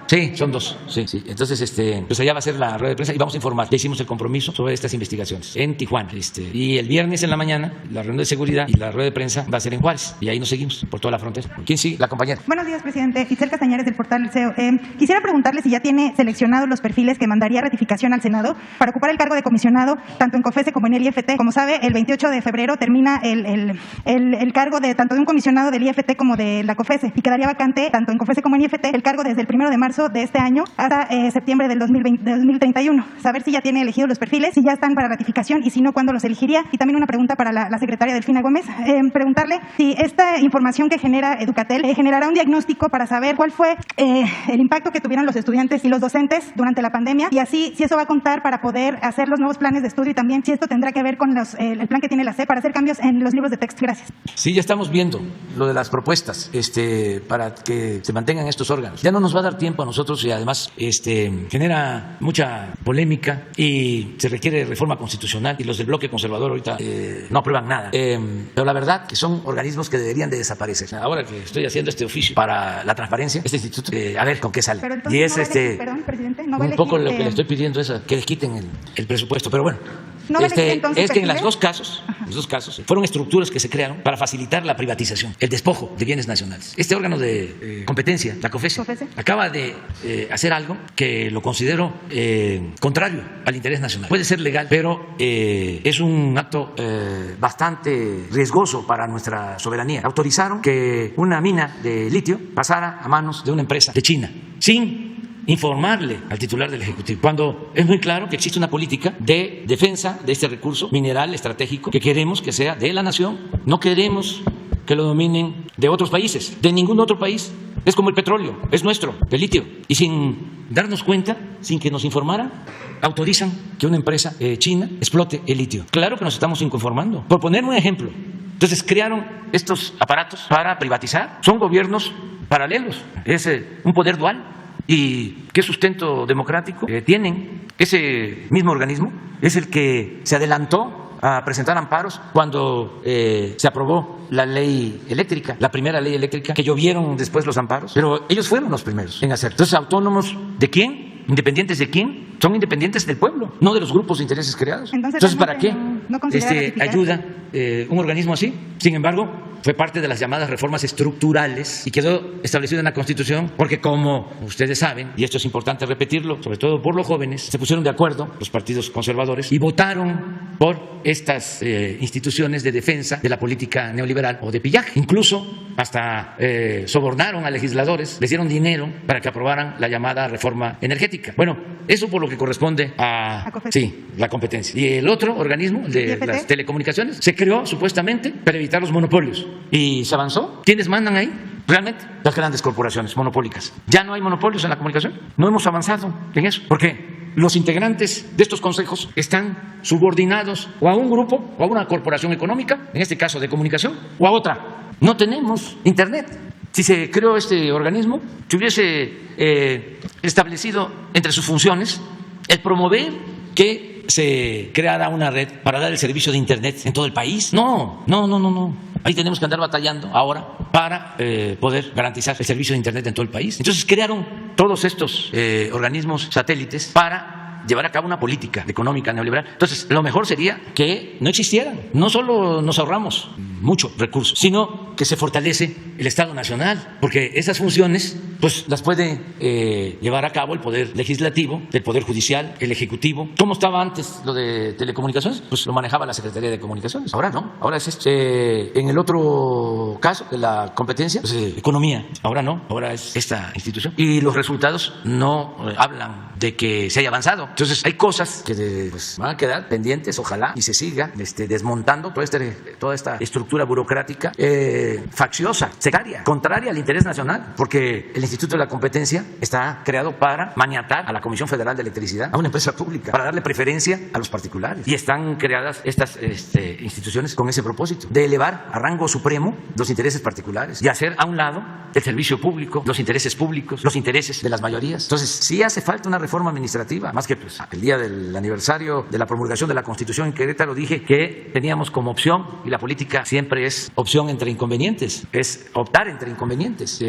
Sí, son 2. Sí. Entonces, pues allá va a ser la rueda de prensa y vamos a informar. Ya hicimos el compromiso sobre estas investigaciones en Tijuana. Y el viernes en la mañana, la reunión de seguridad y la rueda de prensa va a ser en Juárez. Y ahí nos seguimos por toda la frontera. ¿Quién sigue? La compañera. Buenos días, presidente. Itzel Castañares, del portal El CEO. Quisiera preguntarle si ya tiene seleccionados los perfiles que mandaría ratificación al Senado para ocupar el cargo de comisionado, tanto en COFESE como en el IFT. Como sabe, el 28 de febrero termina el cargo tanto de un comisionado del IFT como de la COFESE, y quedaría vacante, tanto en COFESE como en IFT, el cargo desde el 1 de marzo de este año hasta septiembre del 2031. Saber si ya tiene elegidos los perfiles, si ya están para ratificación, y si no, ¿cuándo los elegiría? Y también una pregunta para la secretaria Delfina Gómez. Preguntarle si esta información que genera Educatel generará un diagnóstico para saber cuál fue el impacto que tuvieron los estudiantes y los docentes durante la pandemia, y así si eso va a contar para poder hacer los nuevos planes de estudio, y también si esto tendrá que ver con el plan que tiene la SEP para hacer cambios en los libros de texto. Gracias. Sí, ya estamos viendo lo de las propuestas para que se mantengan estos órganos. Ya no nos va a dar tiempo a nosotros, y además genera mucha polémica y se requiere reforma constitucional, y los del bloque conservador ahorita no aprueban nada. Pero la verdad que son organismos que deberían de desaparecer. Ahora que estoy haciendo este oficio para la transparencia, este instituto, a ver con qué sale. Y es perdón, presidente, no un poco lo que le estoy pidiendo es que les quiten el presupuesto, pero bueno. ¿No es que en los dos casos fueron estructuras que se crearon para facilitar la privatización, el despojo de bienes nacionales. Este órgano de competencia, la COFESE, acaba de hacer algo que lo considero contrario al interés nacional. Puede ser legal, pero es un acto bastante riesgoso para nuestra soberanía. Autorizaron que una mina de litio pasara a manos de una empresa de China, sin informarle al titular del Ejecutivo, cuando es muy claro que existe una política de defensa de este recurso mineral estratégico que queremos que sea de la nación. No queremos que lo dominen de otros países, de ningún otro país. Es como el petróleo, es nuestro, el litio. Y sin darnos cuenta, sin que nos informaran, autorizan que una empresa china explote el litio. Claro que nos estamos inconformando. Por poner un ejemplo, entonces crearon estos aparatos para privatizar. Son gobiernos paralelos, es un poder dual. ¿Y qué sustento democrático tienen? Ese mismo organismo es el que se adelantó a presentar amparos cuando se aprobó la ley eléctrica, la primera ley eléctrica, que llovieron después los amparos, pero ellos fueron los primeros en hacer. Entonces, ¿autónomos de quién? ¿Independientes de quién? Son independientes del pueblo, no de los grupos de intereses creados. Entonces ¿para qué ayuda un organismo así? Sin embargo, fue parte de las llamadas reformas estructurales y quedó establecido en la Constitución porque, como ustedes saben, y esto es importante repetirlo, sobre todo por los jóvenes, se pusieron de acuerdo los partidos conservadores y votaron por estas instituciones de defensa de la política neoliberal o de pillaje. Incluso hasta sobornaron a legisladores, les dieron dinero para que aprobaran la llamada reforma energética. Bueno, eso por lo que corresponde a la competencia. Y el otro organismo, el de las telecomunicaciones, se creó supuestamente para evitar los monopolios. Y se avanzó. ¿Quiénes mandan ahí? Realmente, las grandes corporaciones monopólicas. Ya no hay monopolios en la comunicación. No hemos avanzado en eso. ¿Por qué? Los integrantes de estos consejos están subordinados o a un grupo o a una corporación económica, en este caso de comunicación, o a otra. No tenemos Internet. Si se creó este organismo, se hubiese establecido entre sus funciones el promover que se creara una red para dar el servicio de Internet en todo el país. No. Ahí tenemos que andar batallando ahora para poder garantizar el servicio de Internet en todo el país. Entonces crearon todos estos organismos satélites para llevar a cabo una política económica neoliberal. Entonces, lo mejor sería que no existieran. No solo nos ahorramos muchos recursos, sino que se fortalece el Estado Nacional, porque esas funciones pues las puede llevar a cabo el Poder Legislativo, el Poder Judicial, el Ejecutivo. ¿Cómo estaba antes lo de telecomunicaciones? Pues lo manejaba la Secretaría de Comunicaciones. Ahora no, ahora es esto. En el otro caso de la competencia, pues, economía. Ahora no, ahora es esta institución. Y los resultados no hablan de que se haya avanzado. Entonces hay cosas que pues, van a quedar pendientes, ojalá, y se siga desmontando toda esta estructura burocrática facciosa, sectaria, contraria al interés nacional, porque el Instituto de la Competencia está creado para maniatar a la Comisión Federal de Electricidad, a una empresa pública, para darle preferencia a los particulares. Y están creadas estas instituciones con ese propósito, de elevar a rango supremo los intereses particulares y hacer a un lado el servicio público, los intereses públicos, los intereses de las mayorías. Entonces, sí hace falta una reforma administrativa, más que pues, el día del aniversario de la promulgación de la Constitución en Querétaro dije que teníamos como opción, y la política siempre es opción entre inconvenientes, es optar entre inconvenientes.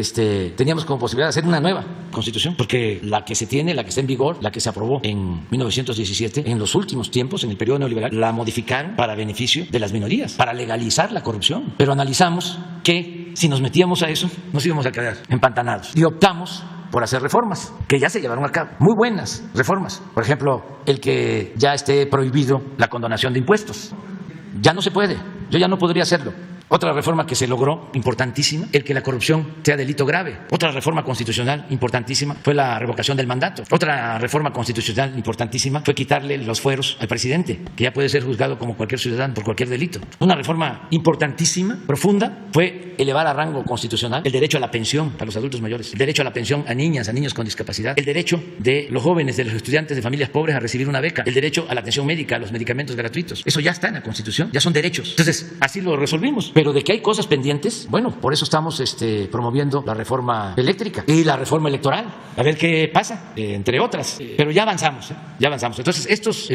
Teníamos como posibilidad de hacer una nueva Constitución, porque la que se tiene, la que está en vigor, la que se aprobó en 1917, en los últimos tiempos, en el periodo neoliberal, la modificaron para beneficio de las minorías, para legalizar la corrupción. Pero analizamos que si nos metíamos a eso, nos íbamos a quedar empantanados. Y optamos por hacer reformas, que ya se llevaron a cabo, muy buenas reformas. Por ejemplo, el que ya esté prohibido la condonación de impuestos. Ya no se puede, yo ya no podría hacerlo. Otra reforma que se logró, importantísima, el que la corrupción sea delito grave. Otra reforma constitucional importantísima fue la revocación del mandato. Otra reforma constitucional importantísima fue quitarle los fueros al presidente, que ya puede ser juzgado como cualquier ciudadano por cualquier delito. Una reforma importantísima, profunda, fue elevar a rango constitucional el derecho a la pensión a los adultos mayores, el derecho a la pensión a niñas, a niños con discapacidad, el derecho de los jóvenes, de los estudiantes de familias pobres a recibir una beca, el derecho a la atención médica, a los medicamentos gratuitos. Eso ya está en la Constitución, ya son derechos. Entonces, así lo resolvimos. Pero de que hay cosas pendientes, bueno, por eso estamos promoviendo la reforma eléctrica y la reforma electoral, a ver qué pasa, entre otras. Pero ya avanzamos, ya avanzamos. Entonces, estos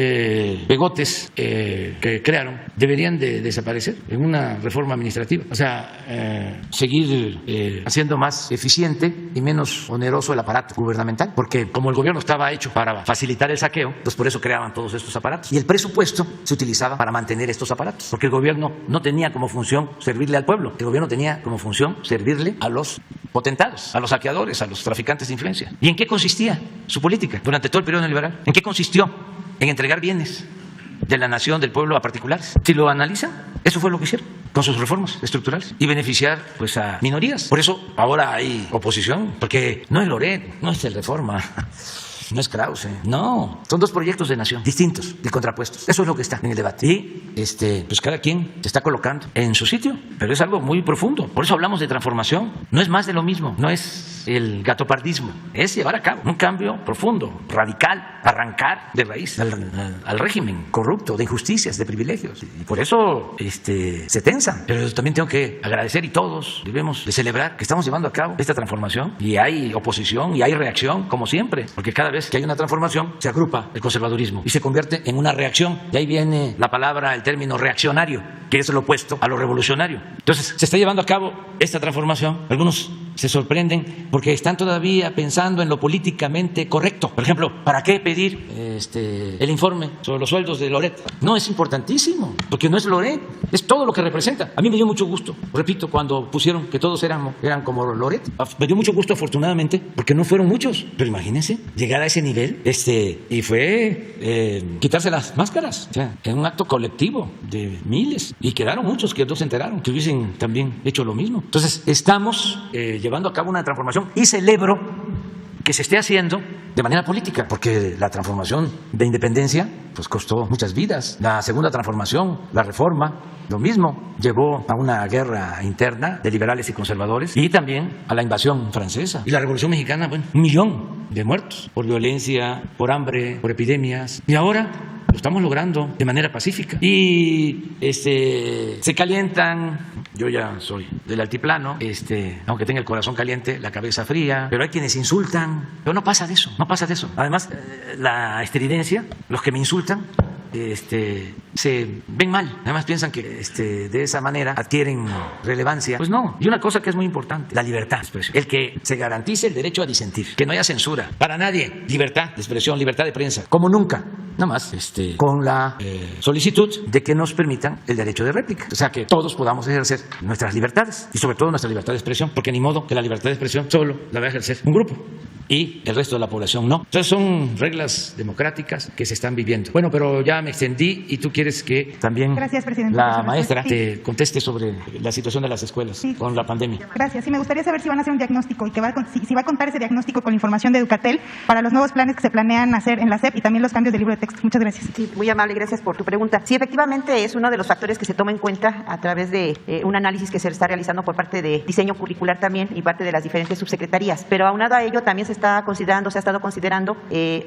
pegotes que crearon deberían de desaparecer en una reforma administrativa. O sea, seguir haciendo más eficiente y menos oneroso el aparato gubernamental, porque como el gobierno estaba hecho para facilitar el saqueo, pues por eso creaban todos estos aparatos. Y el presupuesto se utilizaba para mantener estos aparatos, porque el gobierno no tenía como función servirle al pueblo, el gobierno tenía como función servirle a los potentados, a los saqueadores, a los traficantes de influencia. ¿Y en qué consistía su política durante todo el periodo neoliberal? ¿En qué consistió? En entregar bienes de la nación, del pueblo, a particulares. Si lo analizan, eso fue lo que hicieron con sus reformas estructurales y beneficiar pues a minorías. Por eso ahora hay oposición, porque no es Loret, no es el Reforma, no es Krause, no, son dos proyectos de nación distintos y contrapuestos. Eso es lo que está en el debate. Y pues cada quien se está colocando en su sitio, pero es algo muy profundo. Por eso hablamos de transformación. No es más de lo mismo, no es el gatopardismo, es llevar a cabo un cambio profundo, radical, arrancar de raíz al régimen corrupto de injusticias, de privilegios. Y por eso se tensan. Pero también tengo que agradecer, y todos debemos de celebrar que estamos llevando a cabo esta transformación, y hay oposición y hay reacción, como siempre, porque cada vez que hay una transformación se agrupa el conservadurismo y se convierte en una reacción. Y ahí viene la palabra, el término reaccionario, que es lo opuesto a lo revolucionario. Entonces se está llevando a cabo esta transformación. Algunos se sorprenden porque están todavía pensando en lo políticamente correcto. Por ejemplo, ¿para qué pedir el informe sobre los sueldos de Loret? No, es importantísimo, porque no es Loret, es todo lo que representa. A mí me dio mucho gusto, repito, cuando pusieron que todos eran como Loret. Me dio mucho gusto, afortunadamente, porque no fueron muchos. Pero imagínense, llegar a ese nivel, y fue quitarse las máscaras, o sea, en un acto colectivo de miles. Y quedaron muchos que no se enteraron, que hubiesen también hecho lo mismo. Entonces, estamos llevando a cabo una transformación y celebro que se esté haciendo de manera política, porque la transformación de independencia pues costó muchas vidas. La segunda transformación, la reforma, lo mismo, llevó a una guerra interna de liberales y conservadores y también a la invasión francesa. Y la Revolución Mexicana, bueno, 1 millón de muertos por violencia, por hambre, por epidemias. Y ahora lo estamos logrando de manera pacífica. Y se calientan. Yo ya soy del altiplano, aunque tenga el corazón caliente, la cabeza fría, pero hay quienes insultan. Pero no pasa de eso, no pasa de eso. Además, la estridencia, los que me insultan, se ven mal. Además piensan que de esa manera adquieren relevancia. Pues no. Y una cosa que es muy importante, la libertad de expresión. El que se garantice el derecho a disentir, que no haya censura para nadie. Libertad de expresión, libertad de prensa, como nunca. Nada más con la solicitud de que nos permitan el derecho de réplica. O sea, que todos podamos ejercer nuestras libertades y sobre todo nuestra libertad de expresión, porque ni modo que la libertad de expresión solo la va a ejercer un grupo y el resto de la población no. Entonces son reglas democráticas que se están viviendo. Bueno, pero ya me extendí y tú quieres que también la maestra te conteste sobre la situación de las escuelas con la pandemia. Gracias. Sí, me gustaría saber si van a hacer un diagnóstico y si va a contar ese diagnóstico con la información de Educatel para los nuevos planes que se planean hacer en la SEP y también los cambios de libro de texto. Muchas gracias. Sí, muy amable, gracias por tu pregunta. Sí, efectivamente es uno de los factores que se toma en cuenta a través de un análisis que se está realizando por parte de diseño curricular también y parte de las diferentes subsecretarías. Pero aunado a ello también se ha estado considerando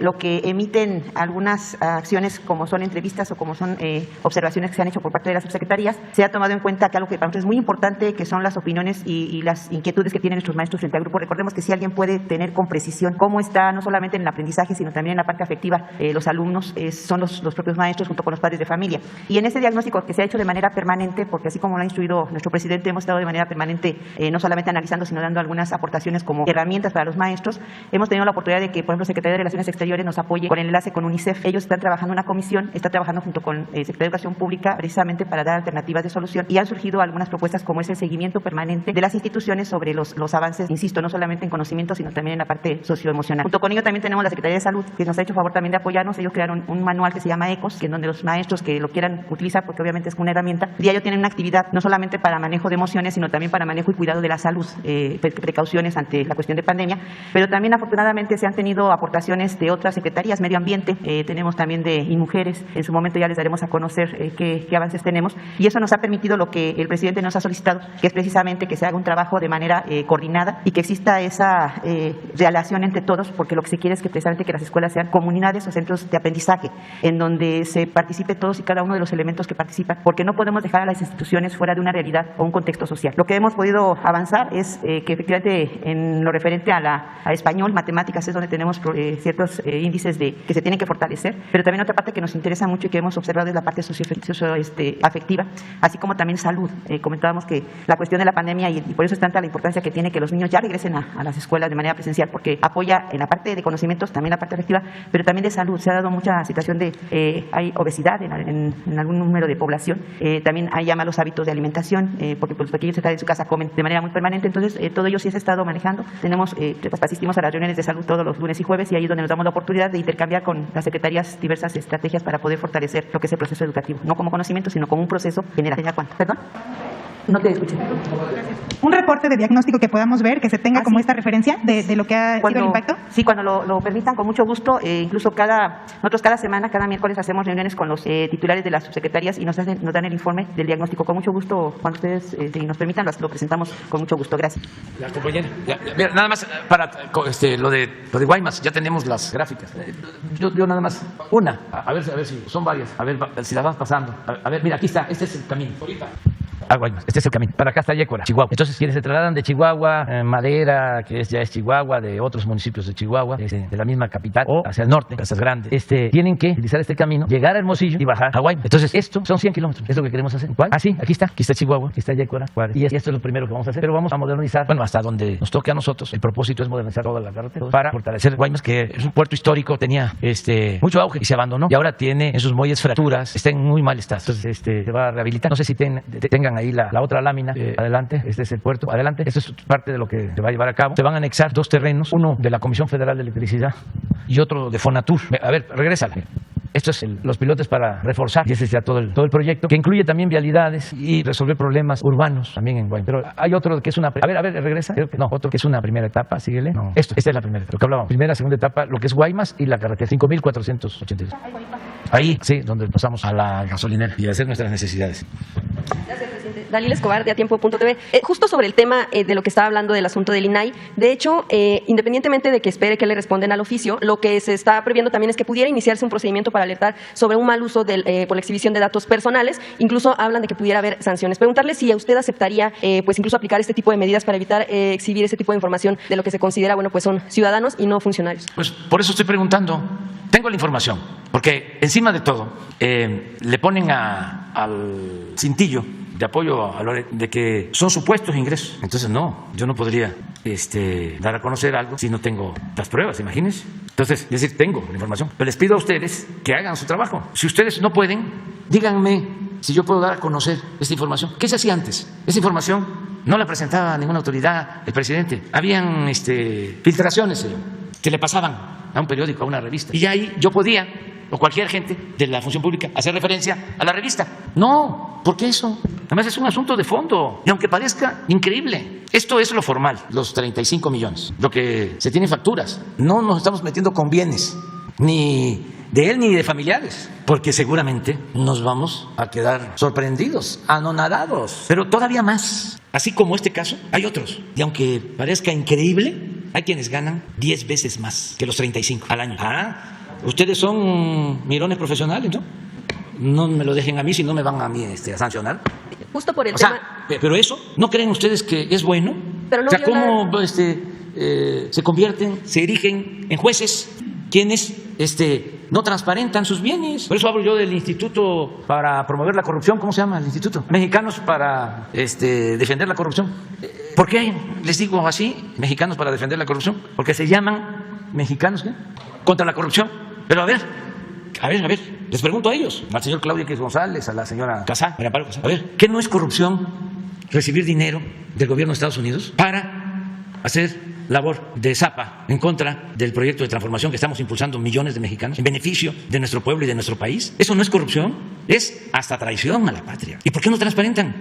lo que emiten algunas acciones como son entrevistas o como son observaciones que se han hecho por parte de las subsecretarías. Se ha tomado en cuenta que algo que para nosotros es muy importante, que son las opiniones y las inquietudes que tienen nuestros maestros frente al grupo. Recordemos que si alguien puede tener con precisión cómo está no solamente en el aprendizaje, sino también en la parte afectiva, los alumnos son los propios maestros junto con los padres de familia. Y en ese diagnóstico que se ha hecho de manera permanente, porque así como lo ha instruido nuestro presidente, hemos estado de manera permanente no solamente analizando, sino dando algunas aportaciones como herramientas para los maestros. Hemos tenido la oportunidad de que, por ejemplo, Secretaría de Relaciones Exteriores nos apoye con el enlace con UNICEF. Ellos están trabajando una comisión, está trabajando junto con Secretaría de Educación Pública precisamente para dar alternativas de solución y han surgido algunas propuestas como es el seguimiento permanente de las instituciones sobre los avances, insisto, no solamente en conocimiento, sino también en la parte socioemocional. Junto con ello también tenemos la Secretaría de Salud, que nos ha hecho favor también de apoyarnos. Ellos crearon un manual que se llama ECOS, que en donde los maestros que lo quieran utilizar, porque obviamente es una herramienta, diario tienen una actividad no solamente para manejo de emociones, sino también para manejo y cuidado de la salud, precauciones ante la cuestión de pandemia, pero también afortunadamente se han tenido aportaciones de otras secretarías, medio ambiente, tenemos también de INMujeres, en su momento ya les daremos a conocer qué avances tenemos, y eso nos ha permitido lo que el presidente nos ha solicitado, que es precisamente que se haga un trabajo de manera coordinada y que exista esa relación entre todos, porque lo que se quiere es que precisamente que las escuelas sean comunidades o centros de aprendizaje, en donde se participe todos y cada uno de los elementos que participan, porque no podemos dejar a las instituciones fuera de una realidad o un contexto social. Lo que hemos podido avanzar es que efectivamente en lo referente a español, matemáticas, es donde tenemos ciertos índices que se tienen que fortalecer, pero también otra parte que nos interesa mucho y que hemos observado es la parte afectiva, así como también salud. Comentábamos que la cuestión de la pandemia y por eso es tanta la importancia que tiene que los niños ya regresen a las escuelas de manera presencial, porque apoya en la parte de conocimientos, también la parte afectiva, pero también de salud. Se ha dado mucha situación de hay obesidad en algún número de población, también hay ya malos hábitos de alimentación, porque los pequeños están en su casa, comen de manera muy permanente, entonces todo ello sí se ha estado manejando. Tenemos, asistimos a las reuniones de salud todos los lunes y jueves y ahí es donde nos damos la oportunidad de intercambiar con las secretarías diversas estrategias para poder fortalecer lo que es el proceso educativo, no como conocimiento, sino como un proceso general. ¿Perdón? No te escuché. Un reporte de diagnóstico que podamos ver, que se tenga como esta referencia de lo que ha sido el impacto. Sí, cuando lo permitan, con mucho gusto. Incluso nosotros cada semana, cada miércoles hacemos reuniones con los titulares de las subsecretarías y nos dan el informe del diagnóstico. Con mucho gusto, cuando ustedes nos permitan, lo presentamos con mucho gusto. Gracias. La compañera, mira, nada más para lo de Guaymas, ya tenemos las gráficas. Yo nada más una, a ver si son varias, a ver si las vas pasando. A ver, mira, aquí está, este es el camino. Ahorita. a Guaymas. Este es el camino. Para acá está Yécora, Chihuahua. Entonces, quienes se trasladan de Chihuahua, Madera, que ya es Chihuahua, de otros municipios de Chihuahua, de la misma capital, o hacia el norte, Casas Grandes, tienen que utilizar este camino, llegar a Hermosillo y bajar a Guaymas. Entonces, esto son 100 kilómetros. Es lo que queremos hacer. ¿Cuál? Ah, sí, aquí está Chihuahua, aquí está Yécora, Juárez. Y esto es lo primero que vamos a hacer. Pero vamos a modernizar, bueno, hasta donde nos toque a nosotros. El propósito es modernizar toda la carretera para fortalecer Guaymas, que es un puerto histórico, tenía mucho auge y se abandonó. Y ahora tiene en sus muelles fracturas, está en muy mal estado. Entonces, se va a rehabilitar. No sé si tengan ahí la otra lámina. Adelante, este es el puerto. Adelante, esto es parte de lo que se va a llevar a cabo. Se van a anexar 2 terrenos, uno de la Comisión Federal de Electricidad y otro de Fonatur. A ver, regrésale. Esto es los pilotes para reforzar, y ese es ya todo el proyecto, que incluye también vialidades y resolver problemas urbanos también en Guaymas. Pero hay otro que es una... A ver, regresa. Creo que no, otro que es una primera etapa, síguele. No, esta es la primera, lo que hablábamos. Primera, segunda etapa, lo que es Guaymas y la carretera 5.482. Ahí, sí, donde pasamos a la gasolinera y a hacer nuestras necesidades. Gracias, presidente. Dalila Escobar, de Atiempo.tv. Justo sobre el tema de lo que estaba hablando del asunto del INAI, de hecho, independientemente de que espere que le responden al oficio, lo que se está previendo también es que pudiera iniciarse un procedimiento para alertar sobre un mal uso por la exhibición de datos personales. Incluso hablan de que pudiera haber sanciones. Preguntarle si a usted aceptaría, pues incluso aplicar este tipo de medidas para evitar exhibir ese tipo de información de lo que se considera, bueno, pues son ciudadanos y no funcionarios. Pues por eso estoy preguntando. Tengo la información, porque encima de todo le ponen al cintillo de apoyo de que son supuestos ingresos. Entonces no, yo no podría dar a conocer algo si no tengo las pruebas, imagínense. Entonces, es decir, tengo la información, pero les pido a ustedes que hagan su trabajo. Si ustedes no pueden, díganme si yo puedo dar a conocer esta información. ¿Qué se hacía antes? Esa información no la presentaba ninguna autoridad el presidente. Habían filtraciones que le pasaban a un periódico, a una revista. Y ahí yo podía, o cualquier gente de la función pública, hacer referencia a la revista. No, ¿por qué eso? Además es un asunto de fondo. Y aunque parezca increíble, esto es lo formal, los 35 millones. Lo que se tienen facturas. No nos estamos metiendo con bienes, ni de él ni de familiares, porque seguramente nos vamos a quedar sorprendidos, anonadados, pero todavía más. Así como este caso, hay otros. Y aunque parezca increíble, hay quienes ganan 10 veces más que los 35 al año. Ustedes son mirones profesionales, ¿no? No me lo dejen a mí, si no me van a mí a sancionar. Justo por el o tema... sea, pero eso, ¿no creen ustedes que es bueno? Pero no, o sea, ¿cómo se convierten, se erigen en jueces quienes no transparentan sus bienes? Por eso hablo yo del Instituto para Promover la Corrupción. ¿Cómo se llama el Instituto? Mexicanos para Defender la Corrupción. ¿Por qué les digo así, Mexicanos para Defender la Corrupción? Porque se llaman mexicanos, ¿qué? Contra la corrupción. Pero a ver, les pregunto a ellos, al señor Claudio X González, a la señora Casá, María Amparo Casá. A ver, ¿qué no es corrupción recibir dinero del gobierno de Estados Unidos para hacer labor de zapa en contra del proyecto de transformación que estamos impulsando millones de mexicanos en beneficio de nuestro pueblo y de nuestro país? Eso no es corrupción, es hasta traición a la patria. ¿Y por qué no transparentan?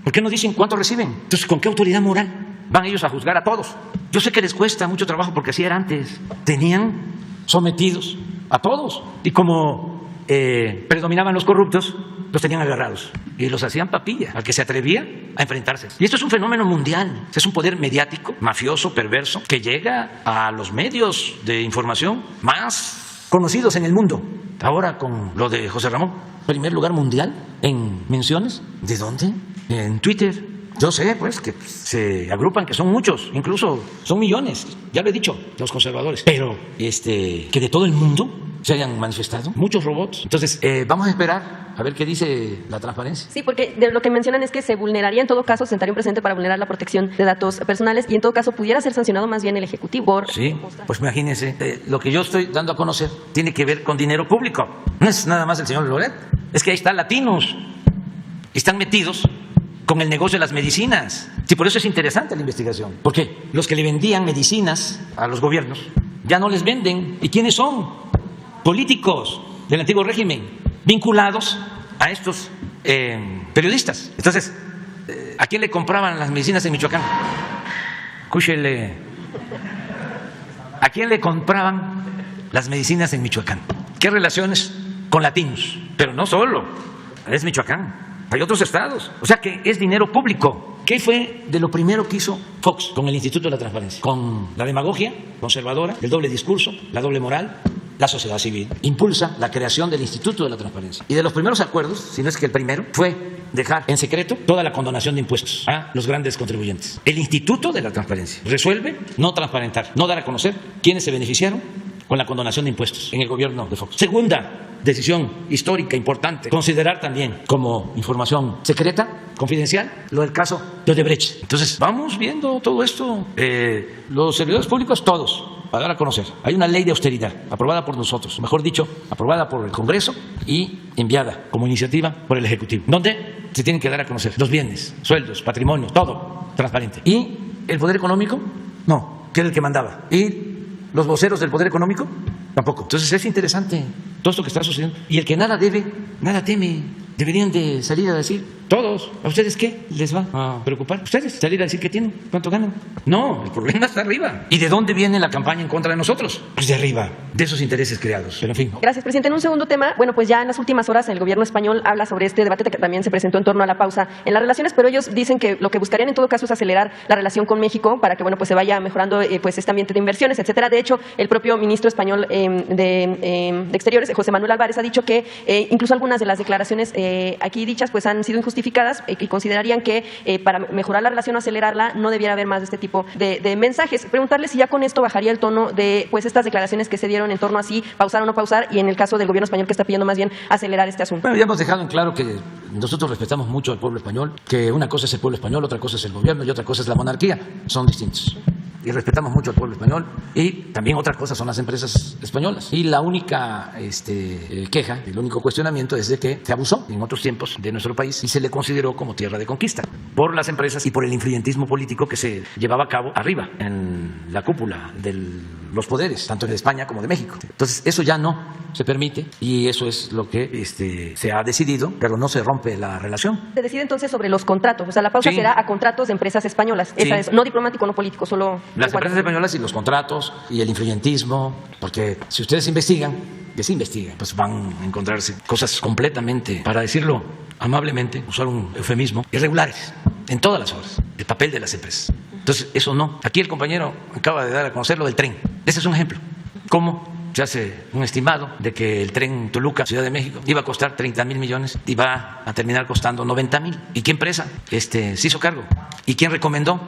¿Por qué no dicen cuánto reciben? Entonces, ¿con qué autoridad moral van ellos a juzgar a todos? Yo sé que les cuesta mucho trabajo porque así era antes. Tenían sometidos a todos y como predominaban los corruptos, los tenían agarrados y los hacían papilla al que se atrevía a enfrentarse. Y esto es un fenómeno mundial, es un poder mediático, mafioso, perverso, que llega a los medios de información más conocidos en el mundo. Ahora con lo de José Ramón, primer lugar mundial en menciones. ¿De dónde? En Twitter. Yo sé, pues, que se agrupan, que son muchos, incluso son millones, ya lo he dicho, los conservadores, pero que de todo el mundo se hayan manifestado, muchos robots. Entonces, vamos a esperar a ver qué dice la transparencia. Sí, porque de lo que mencionan es que se vulneraría, en todo caso, sentaría un precedente para vulnerar la protección de datos personales y en todo caso pudiera ser sancionado más bien el Ejecutivo por... Sí, pues imagínense, lo que yo estoy dando a conocer tiene que ver con dinero público. No es nada más el señor Loret, es que ahí están latinos, están metidos con el negocio de las medicinas. Sí, por eso es interesante la investigación, porque los que le vendían medicinas a los gobiernos ya no les venden. ¿Y quiénes son? Políticos del antiguo régimen vinculados a estos periodistas. Entonces, ¿a quién le compraban las medicinas en Michoacán? Escúchele. ¿A quién le compraban las medicinas en Michoacán? ¿Qué relaciones con latinos? Pero no solo, es Michoacán. Hay otros estados. O sea que es dinero público. ¿Qué fue de lo primero que hizo Fox con el Instituto de la Transparencia? Con la demagogia conservadora, el doble discurso, la doble moral, la sociedad civil, impulsa la creación del Instituto de la Transparencia. Y de los primeros acuerdos, si no es que el primero, fue dejar en secreto toda la condonación de impuestos a los grandes contribuyentes. El Instituto de la Transparencia resuelve no transparentar, no dar a conocer quiénes se beneficiaron con la condonación de impuestos en el gobierno de Fox. Segunda decisión histórica importante, considerar también como información secreta, confidencial, lo del caso de Odebrecht. Entonces, vamos viendo todo esto. Los servidores públicos, todos, para dar a conocer. Hay una ley de austeridad aprobada por nosotros, mejor dicho, aprobada por el Congreso y enviada como iniciativa por el Ejecutivo, donde se tienen que dar a conocer los bienes, sueldos, patrimonio, todo transparente. ¿Y el poder económico? No, que era el que mandaba. ¿Y los voceros del poder económico? Tampoco. Entonces es interesante todo esto que está sucediendo. Y el que nada debe, nada teme. Deberían de salir a decir, todos, ¿a ustedes qué les va a preocupar? ¿Ustedes salir a decir qué tienen? ¿Cuánto ganan? No, el problema está arriba. ¿Y de dónde viene la campaña en contra de nosotros? Pues de arriba, de esos intereses creados. Pero en fin. Gracias, presidente. En un segundo tema, bueno, pues ya en las últimas horas el gobierno español habla sobre este debate que también se presentó en torno a la pausa en las relaciones, pero ellos dicen que lo que buscarían en todo caso es acelerar la relación con México para que, bueno, pues se vaya mejorando pues este ambiente de inversiones, etcétera. De hecho, el propio ministro español de Exteriores, José Manuel Álvarez, ha dicho que incluso algunas de las declaraciones aquí dichas pues han sido injustificadas y considerarían que para mejorar la relación o acelerarla no debiera haber más de este tipo de mensajes. Preguntarle si ya con esto bajaría el tono de pues estas declaraciones que se dieron en torno a si pausar o no pausar, y en el caso del gobierno español que está pidiendo más bien acelerar este asunto. Bueno, ya hemos dejado en claro que nosotros respetamos mucho al pueblo español, que una cosa es el pueblo español, otra cosa es el gobierno y otra cosa es la monarquía. Son distintos. Y respetamos mucho al pueblo español, y también otra cosa son las empresas españolas. Y la única queja, el único cuestionamiento es de que se abusó en otros tiempos de nuestro país y se le consideró como tierra de conquista por las empresas y por el influyentismo político que se llevaba a cabo arriba, en la cúpula de los poderes, tanto de España como de México. Entonces, eso ya no se permite y eso es lo que se ha decidido, pero no se rompe la relación. Se decide entonces sobre los contratos, o sea, la pausa será a contratos de empresas españolas. Esa es, no diplomático, no político, solo... Las empresas españolas y los contratos y el influyentismo, porque si ustedes investigan, pues van a encontrarse cosas completamente, para decirlo amablemente, usar un eufemismo, irregulares en todas las obras, el papel de las empresas. Entonces, eso no. Aquí el compañero acaba de dar a conocer lo del tren. Ese es un ejemplo. ¿Cómo se hace un estimado de que el tren Toluca-Ciudad de México iba a costar 30,000 millones y va a terminar costando 90,000? ¿Y qué empresa se hizo cargo? ¿Y quién recomendó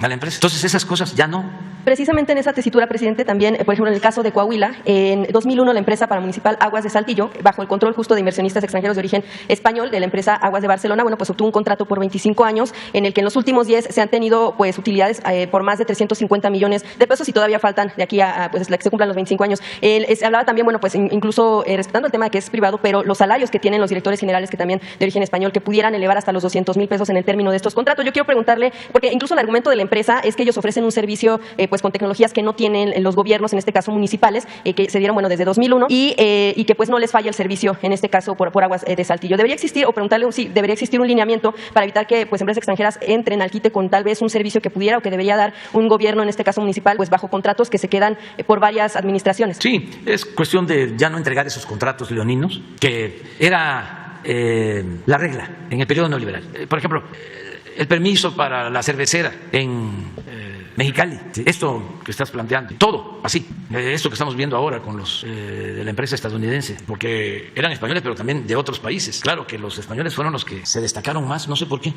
a la empresa? Entonces, esas cosas ya no. Precisamente en esa tesitura, presidente, también, por ejemplo, en el caso de Coahuila, en 2001 la empresa paramunicipal Aguas de Saltillo, bajo el control justo de inversionistas extranjeros de origen español de la empresa Aguas de Barcelona, bueno, pues obtuvo un contrato por 25 años en el que en los últimos 10 se han tenido pues utilidades por más de 350 millones de pesos y todavía faltan de aquí a pues la que se cumplan los 25 años. Se hablaba también, bueno, pues incluso respetando el tema de que es privado, pero los salarios que tienen los directores generales que también de origen español, que pudieran elevar hasta los 200,000 pesos en el término de estos contratos. Yo quiero preguntarle, porque incluso el argumento de la empresa es que ellos ofrecen un servicio pues con tecnologías que no tienen los gobiernos, en este caso municipales, que se dieron bueno desde 2001 y que pues no les falla el servicio, en este caso por Aguas de Saltillo. ¿Debería existir, o preguntarle si debería existir un lineamiento para evitar que pues empresas extranjeras entren al quite con tal vez un servicio que pudiera o que debería dar un gobierno, en este caso municipal, pues bajo contratos que se quedan por varias administraciones? Sí, es cuestión de ya no entregar esos contratos leoninos, que era la regla en el periodo neoliberal. Por ejemplo, el permiso para la cervecera en Mexicali, esto que estás planteando, todo así, esto que estamos viendo ahora con los de la empresa estadounidense, porque eran españoles pero también de otros países. Claro que los españoles fueron los que se destacaron más, no sé por qué.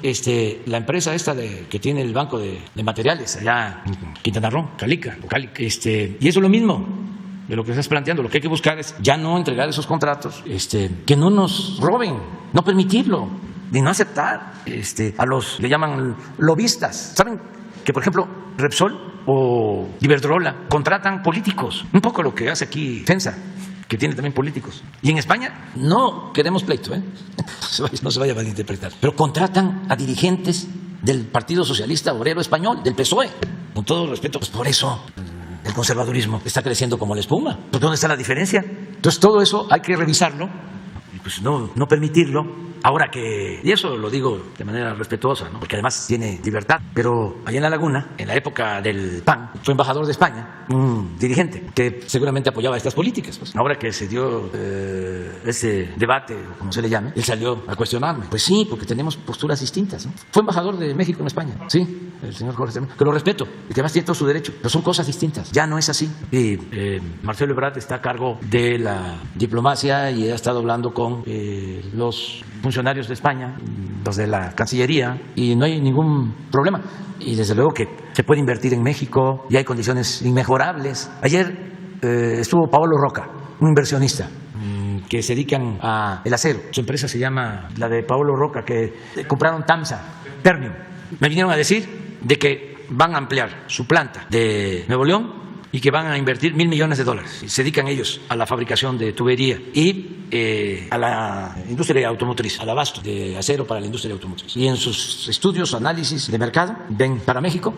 La empresa esta que tiene el banco de materiales allá en Quintana Roo, Calica, y eso es lo mismo de lo que estás planteando. Lo que hay que buscar es ya no entregar esos contratos, que no nos roben, no permitirlo, ni no aceptar a los, le llaman lobistas. ¿Saben que, por ejemplo, Repsol o Iberdrola contratan políticos? Un poco lo que hace aquí FEMSA, que tiene también políticos. Y en España no queremos pleito, no se vaya a malinterpretar, pero contratan a dirigentes del Partido Socialista Obrero Español, del PSOE, con todo respeto. Pues por eso el conservadurismo está creciendo como la espuma. ¿Pues dónde está la diferencia? Entonces todo eso hay que revisarlo y pues no permitirlo Ahora que, y eso lo digo de manera respetuosa, ¿no? Porque además tiene libertad, pero allá en La Laguna, en la época del PAN, fue embajador de España, un dirigente que seguramente apoyaba estas políticas. Pues. Ahora que se dio ese debate, o como se le llame, él salió a cuestionarme. Pues sí, porque tenemos posturas distintas, ¿no? Fue embajador de México en España, sí, el señor Jorge Serrano, que lo respeto, y que además tiene todo su derecho, pero son cosas distintas. Ya no es así. Y Marcelo Ebrard está a cargo de la diplomacia y ha estado hablando con los funcionarios de España, los de la Cancillería, y no hay ningún problema. Y desde luego que se puede invertir en México y hay condiciones inmejorables. Ayer estuvo Paolo Roca, un inversionista que se dedican al acero. Su empresa se llama la de Paolo Roca, que compraron Tamsa, Ternium. Me vinieron a decir de que van a ampliar su planta de Nuevo León y que van a invertir $1.000 millones. Se dedican ellos a la fabricación de tubería y a la industria automotriz, al abasto de acero para la industria automotriz. Y en sus estudios, análisis de mercado, ven para México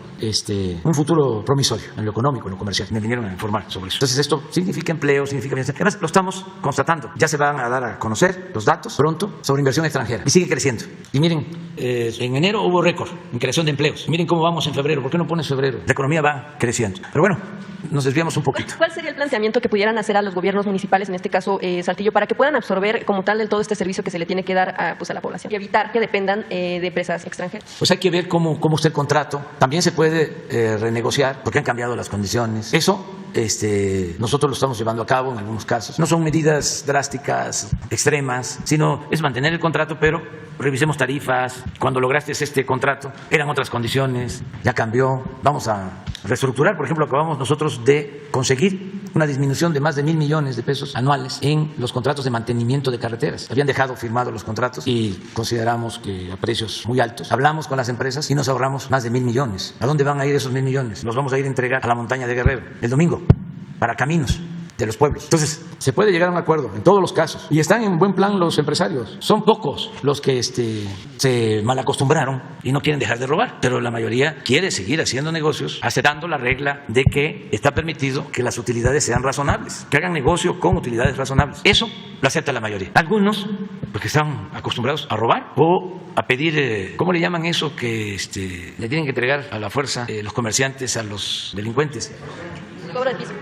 un futuro promisorio en lo económico, en lo comercial. Me vinieron a informar sobre eso. Entonces esto significa empleo, significa bienestar. Además lo estamos constatando. Ya se van a dar a conocer los datos pronto sobre inversión extranjera y sigue creciendo. Y miren, en enero hubo récord en creación de empleos. Miren cómo vamos en febrero. ¿Por qué no pones febrero? La economía va creciendo. Pero bueno, nos desviamos un poquito. ¿Cuál sería el planteamiento que pudieran hacer a los gobiernos municipales, en este caso Saltillo, para que puedan absorber como tal del todo este servicio que se le tiene que dar a la población y evitar que dependan de empresas extranjeras? Pues hay que ver cómo está el contrato. También se puede renegociar porque han cambiado las condiciones. Eso nosotros lo estamos llevando a cabo en algunos casos. No son medidas drásticas, extremas, sino es mantener el contrato, pero revisemos tarifas. Cuando lograste este contrato eran otras condiciones, ya cambió. Vamos a reestructurar. Por ejemplo, acabamos nosotros de conseguir una disminución de más de $1.000 millones anuales en los contratos de mantenimiento de carreteras. Habían dejado firmados los contratos y consideramos que a precios muy altos. Hablamos con las empresas y nos ahorramos más de $1.000 millones. ¿A dónde van a ir esos $1.000 millones? Los vamos a ir a entregar a la montaña de Guerrero el domingo para caminos de los pueblos. Entonces, se puede llegar a un acuerdo en todos los casos. Y están en buen plan los empresarios. Son pocos los que se malacostumbraron y no quieren dejar de robar, pero la mayoría quiere seguir haciendo negocios, aceptando la regla de que está permitido que las utilidades sean razonables, que hagan negocio con utilidades razonables. Eso lo acepta la mayoría. Algunos, porque están acostumbrados a robar o a pedir, ¿cómo le llaman eso que le tienen que entregar a la fuerza los comerciantes a los delincuentes? Cobro de piso.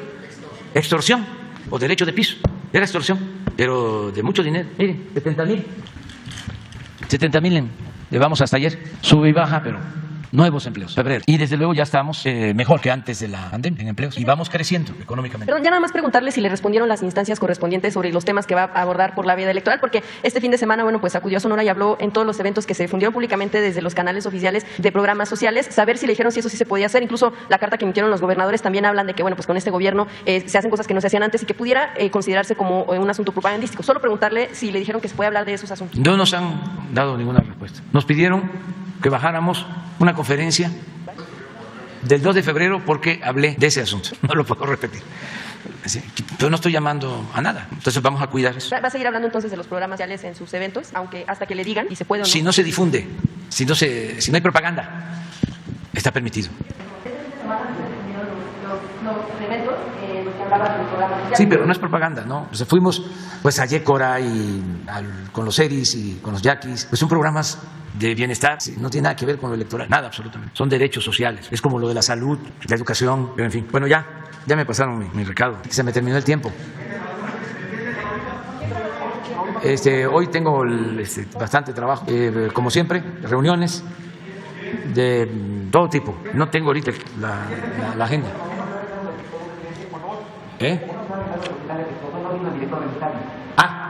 Extorsión o derecho de piso. Era extorsión, pero de mucho dinero. Miren, 70,000. 70,000 llevamos hasta ayer. Sube y baja, pero nuevos empleos. Febrero. Y desde luego ya estamos mejor que antes de la pandemia en empleos. Y vamos creciendo económicamente. Perdón, ya nada más preguntarle si le respondieron las instancias correspondientes sobre los temas que va a abordar por la vía electoral, porque este fin de semana, pues acudió a Sonora y habló en todos los eventos que se difundieron públicamente desde los canales oficiales de programas sociales, saber si le dijeron si eso sí se podía hacer. Incluso la carta que emitieron los gobernadores también hablan de que, pues con este gobierno se hacen cosas que no se hacían antes y que pudiera considerarse como un asunto propagandístico. Solo preguntarle si le dijeron que se puede hablar de esos asuntos. No nos han dado ninguna respuesta. Nos pidieron que bajáramos una conferencia del 2 de febrero porque hablé de ese asunto. No lo puedo repetir. Pero no estoy llamando a nada. Entonces vamos a cuidar eso. ¿Va a seguir hablando entonces de los programas sociales en sus eventos, aunque hasta que le digan y se puede o no? Si no se difunde, si no hay propaganda, está permitido. Sí, pero no es propaganda, ¿no? Pues fuimos a Yécora y con los ERIs y con los yaquis. Pues son programas de bienestar, no tiene nada que ver con lo electoral, nada absolutamente. Son derechos sociales, es como lo de la salud, la educación, pero en fin. Bueno, ya me pasaron mi recado, se me terminó el tiempo. Hoy tengo bastante trabajo, como siempre, reuniones de todo tipo. No tengo ahorita la agenda.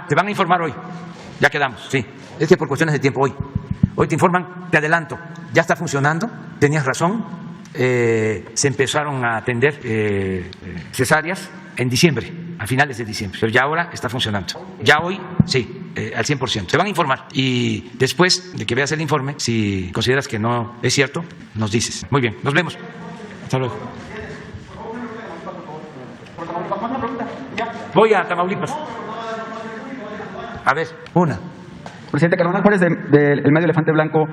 Te van a informar hoy. Ya quedamos, sí. Es que por cuestiones de tiempo hoy te informan, te adelanto, ya está funcionando, tenías razón, se empezaron a atender cesáreas en diciembre, a finales de diciembre, pero ya ahora está funcionando. Ya hoy, sí, al 100%. Te van a informar y después de que veas el informe, si consideras que no es cierto, nos dices. Muy bien, nos vemos. Hasta luego. Voy a Tamaulipas. A ver, una. Presidente, Cardenal Juárez del medio Elefante Blanco,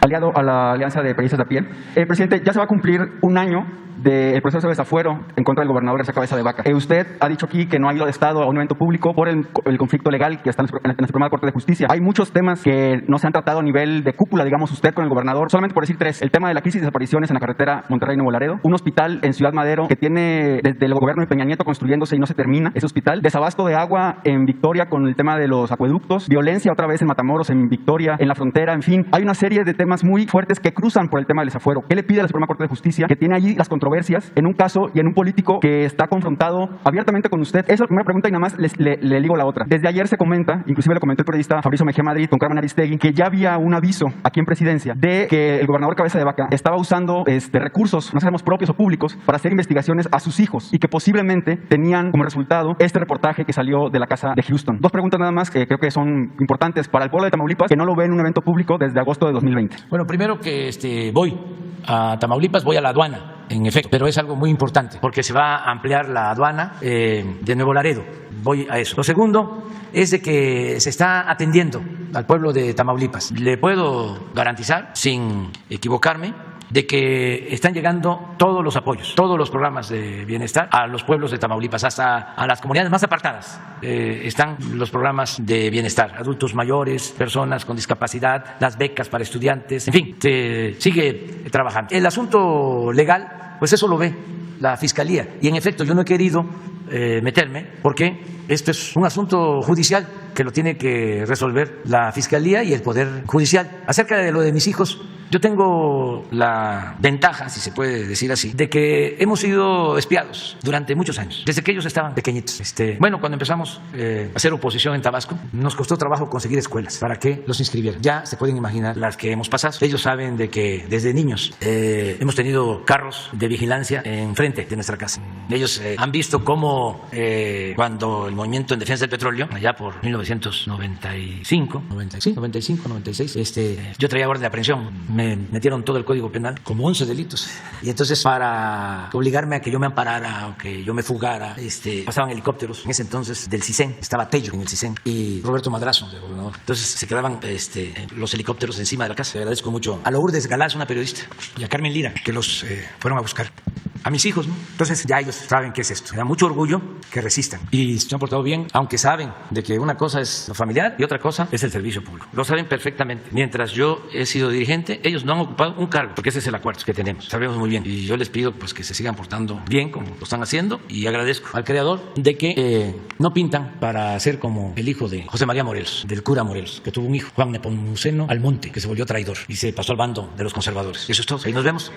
aliado a la Alianza de Periodistas de a pie. Presidente, ya se va a cumplir un año del proceso de desafuero en contra del gobernador García Cabeza de Vaca. Usted ha dicho aquí que no ha ido de Estado a un evento público por el conflicto legal que está en la Suprema Corte de Justicia. Hay muchos temas que no se han tratado a nivel de cúpula, digamos, usted con el gobernador. Solamente por decir tres: el tema de la crisis de desapariciones en la carretera Monterrey-Nuevo Laredo, un hospital en Ciudad Madero que tiene desde el gobierno de Peña Nieto construyéndose y no se termina ese hospital, desabasto de agua en Victoria con el tema de los acueductos, violencia otra vez en Matamoros, en Victoria, en la frontera, en fin. Hay una serie de temas muy fuertes que cruzan por el tema del desafuero. ¿Qué le pide a la Suprema Corte de Justicia, que tiene allí las controversias en un caso y en un político que está confrontado abiertamente con usted? Esa es la primera pregunta y nada más le digo la otra. Desde ayer se comenta, inclusive le comentó el periodista Fabricio Mejía Madrid con Carmen Aristegui, que ya había un aviso aquí en Presidencia de que el gobernador Cabeza de Vaca estaba usando recursos, no sabemos propios o públicos, para hacer investigaciones a sus hijos y que posiblemente tenían como resultado este reportaje que salió de la casa de Houston. Dos preguntas nada más que creo que son importantes para el pueblo de Tamaulipas, que no lo ve en un evento público desde agosto de 2020. Bueno, primero que voy a Tamaulipas, voy a la aduana, en efecto, pero es algo muy importante porque se va a ampliar la aduana de Nuevo Laredo. Voy a eso. Lo segundo es de que se está atendiendo al pueblo de Tamaulipas. Le puedo garantizar, sin equivocarme, de que están llegando todos los apoyos, todos los programas de bienestar a los pueblos de Tamaulipas, hasta a las comunidades más apartadas. Están los programas de bienestar, adultos mayores, personas con discapacidad, las becas para estudiantes, en fin, se sigue trabajando. El asunto legal, pues eso lo ve la Fiscalía. Y en efecto, yo no he querido meterme porque esto es un asunto judicial que lo tiene que resolver la Fiscalía y el Poder Judicial. Acerca de lo de mis hijos, yo tengo la ventaja, si se puede decir así, de que hemos sido espiados durante muchos años, desde que ellos estaban pequeñitos. Bueno, cuando empezamos a hacer oposición en Tabasco, nos costó trabajo conseguir escuelas para que los inscribieran. Ya se pueden imaginar las que hemos pasado. Ellos saben de que desde niños hemos tenido carros de vigilancia enfrente de nuestra casa. Ellos han visto cómo cuando el movimiento en defensa del petróleo, allá por 1995, 96, yo traía orden de aprehensión. Me metieron todo el Código Penal, como 11 delitos. Y entonces, para obligarme a que yo me amparara o que yo me fugara, pasaban helicópteros. En ese entonces, del CISEN, estaba Tello en el CISEN y Roberto Madrazo, de gobernador. Entonces, se quedaban los helicópteros encima de la casa. Le agradezco mucho a Lourdes Galás, una periodista, y a Carmen Lira, que los fueron a buscar. A mis hijos, ¿no? Entonces ya ellos saben qué es esto. Me da mucho orgullo que resistan y se han portado bien, aunque saben de que una cosa es lo familiar y otra cosa es el servicio público. Lo saben perfectamente. Mientras yo he sido dirigente, ellos no han ocupado un cargo, porque ese es el acuerdo que tenemos. Sabemos muy bien. Y yo les pido pues que se sigan portando bien como lo están haciendo, y agradezco al creador de que no pintan para ser como el hijo de José María Morelos, del cura Morelos, que tuvo un hijo, Juan Nepomuceno Almonte, que se volvió traidor y se pasó al bando de los conservadores. Y eso es todo. Ahí nos vemos.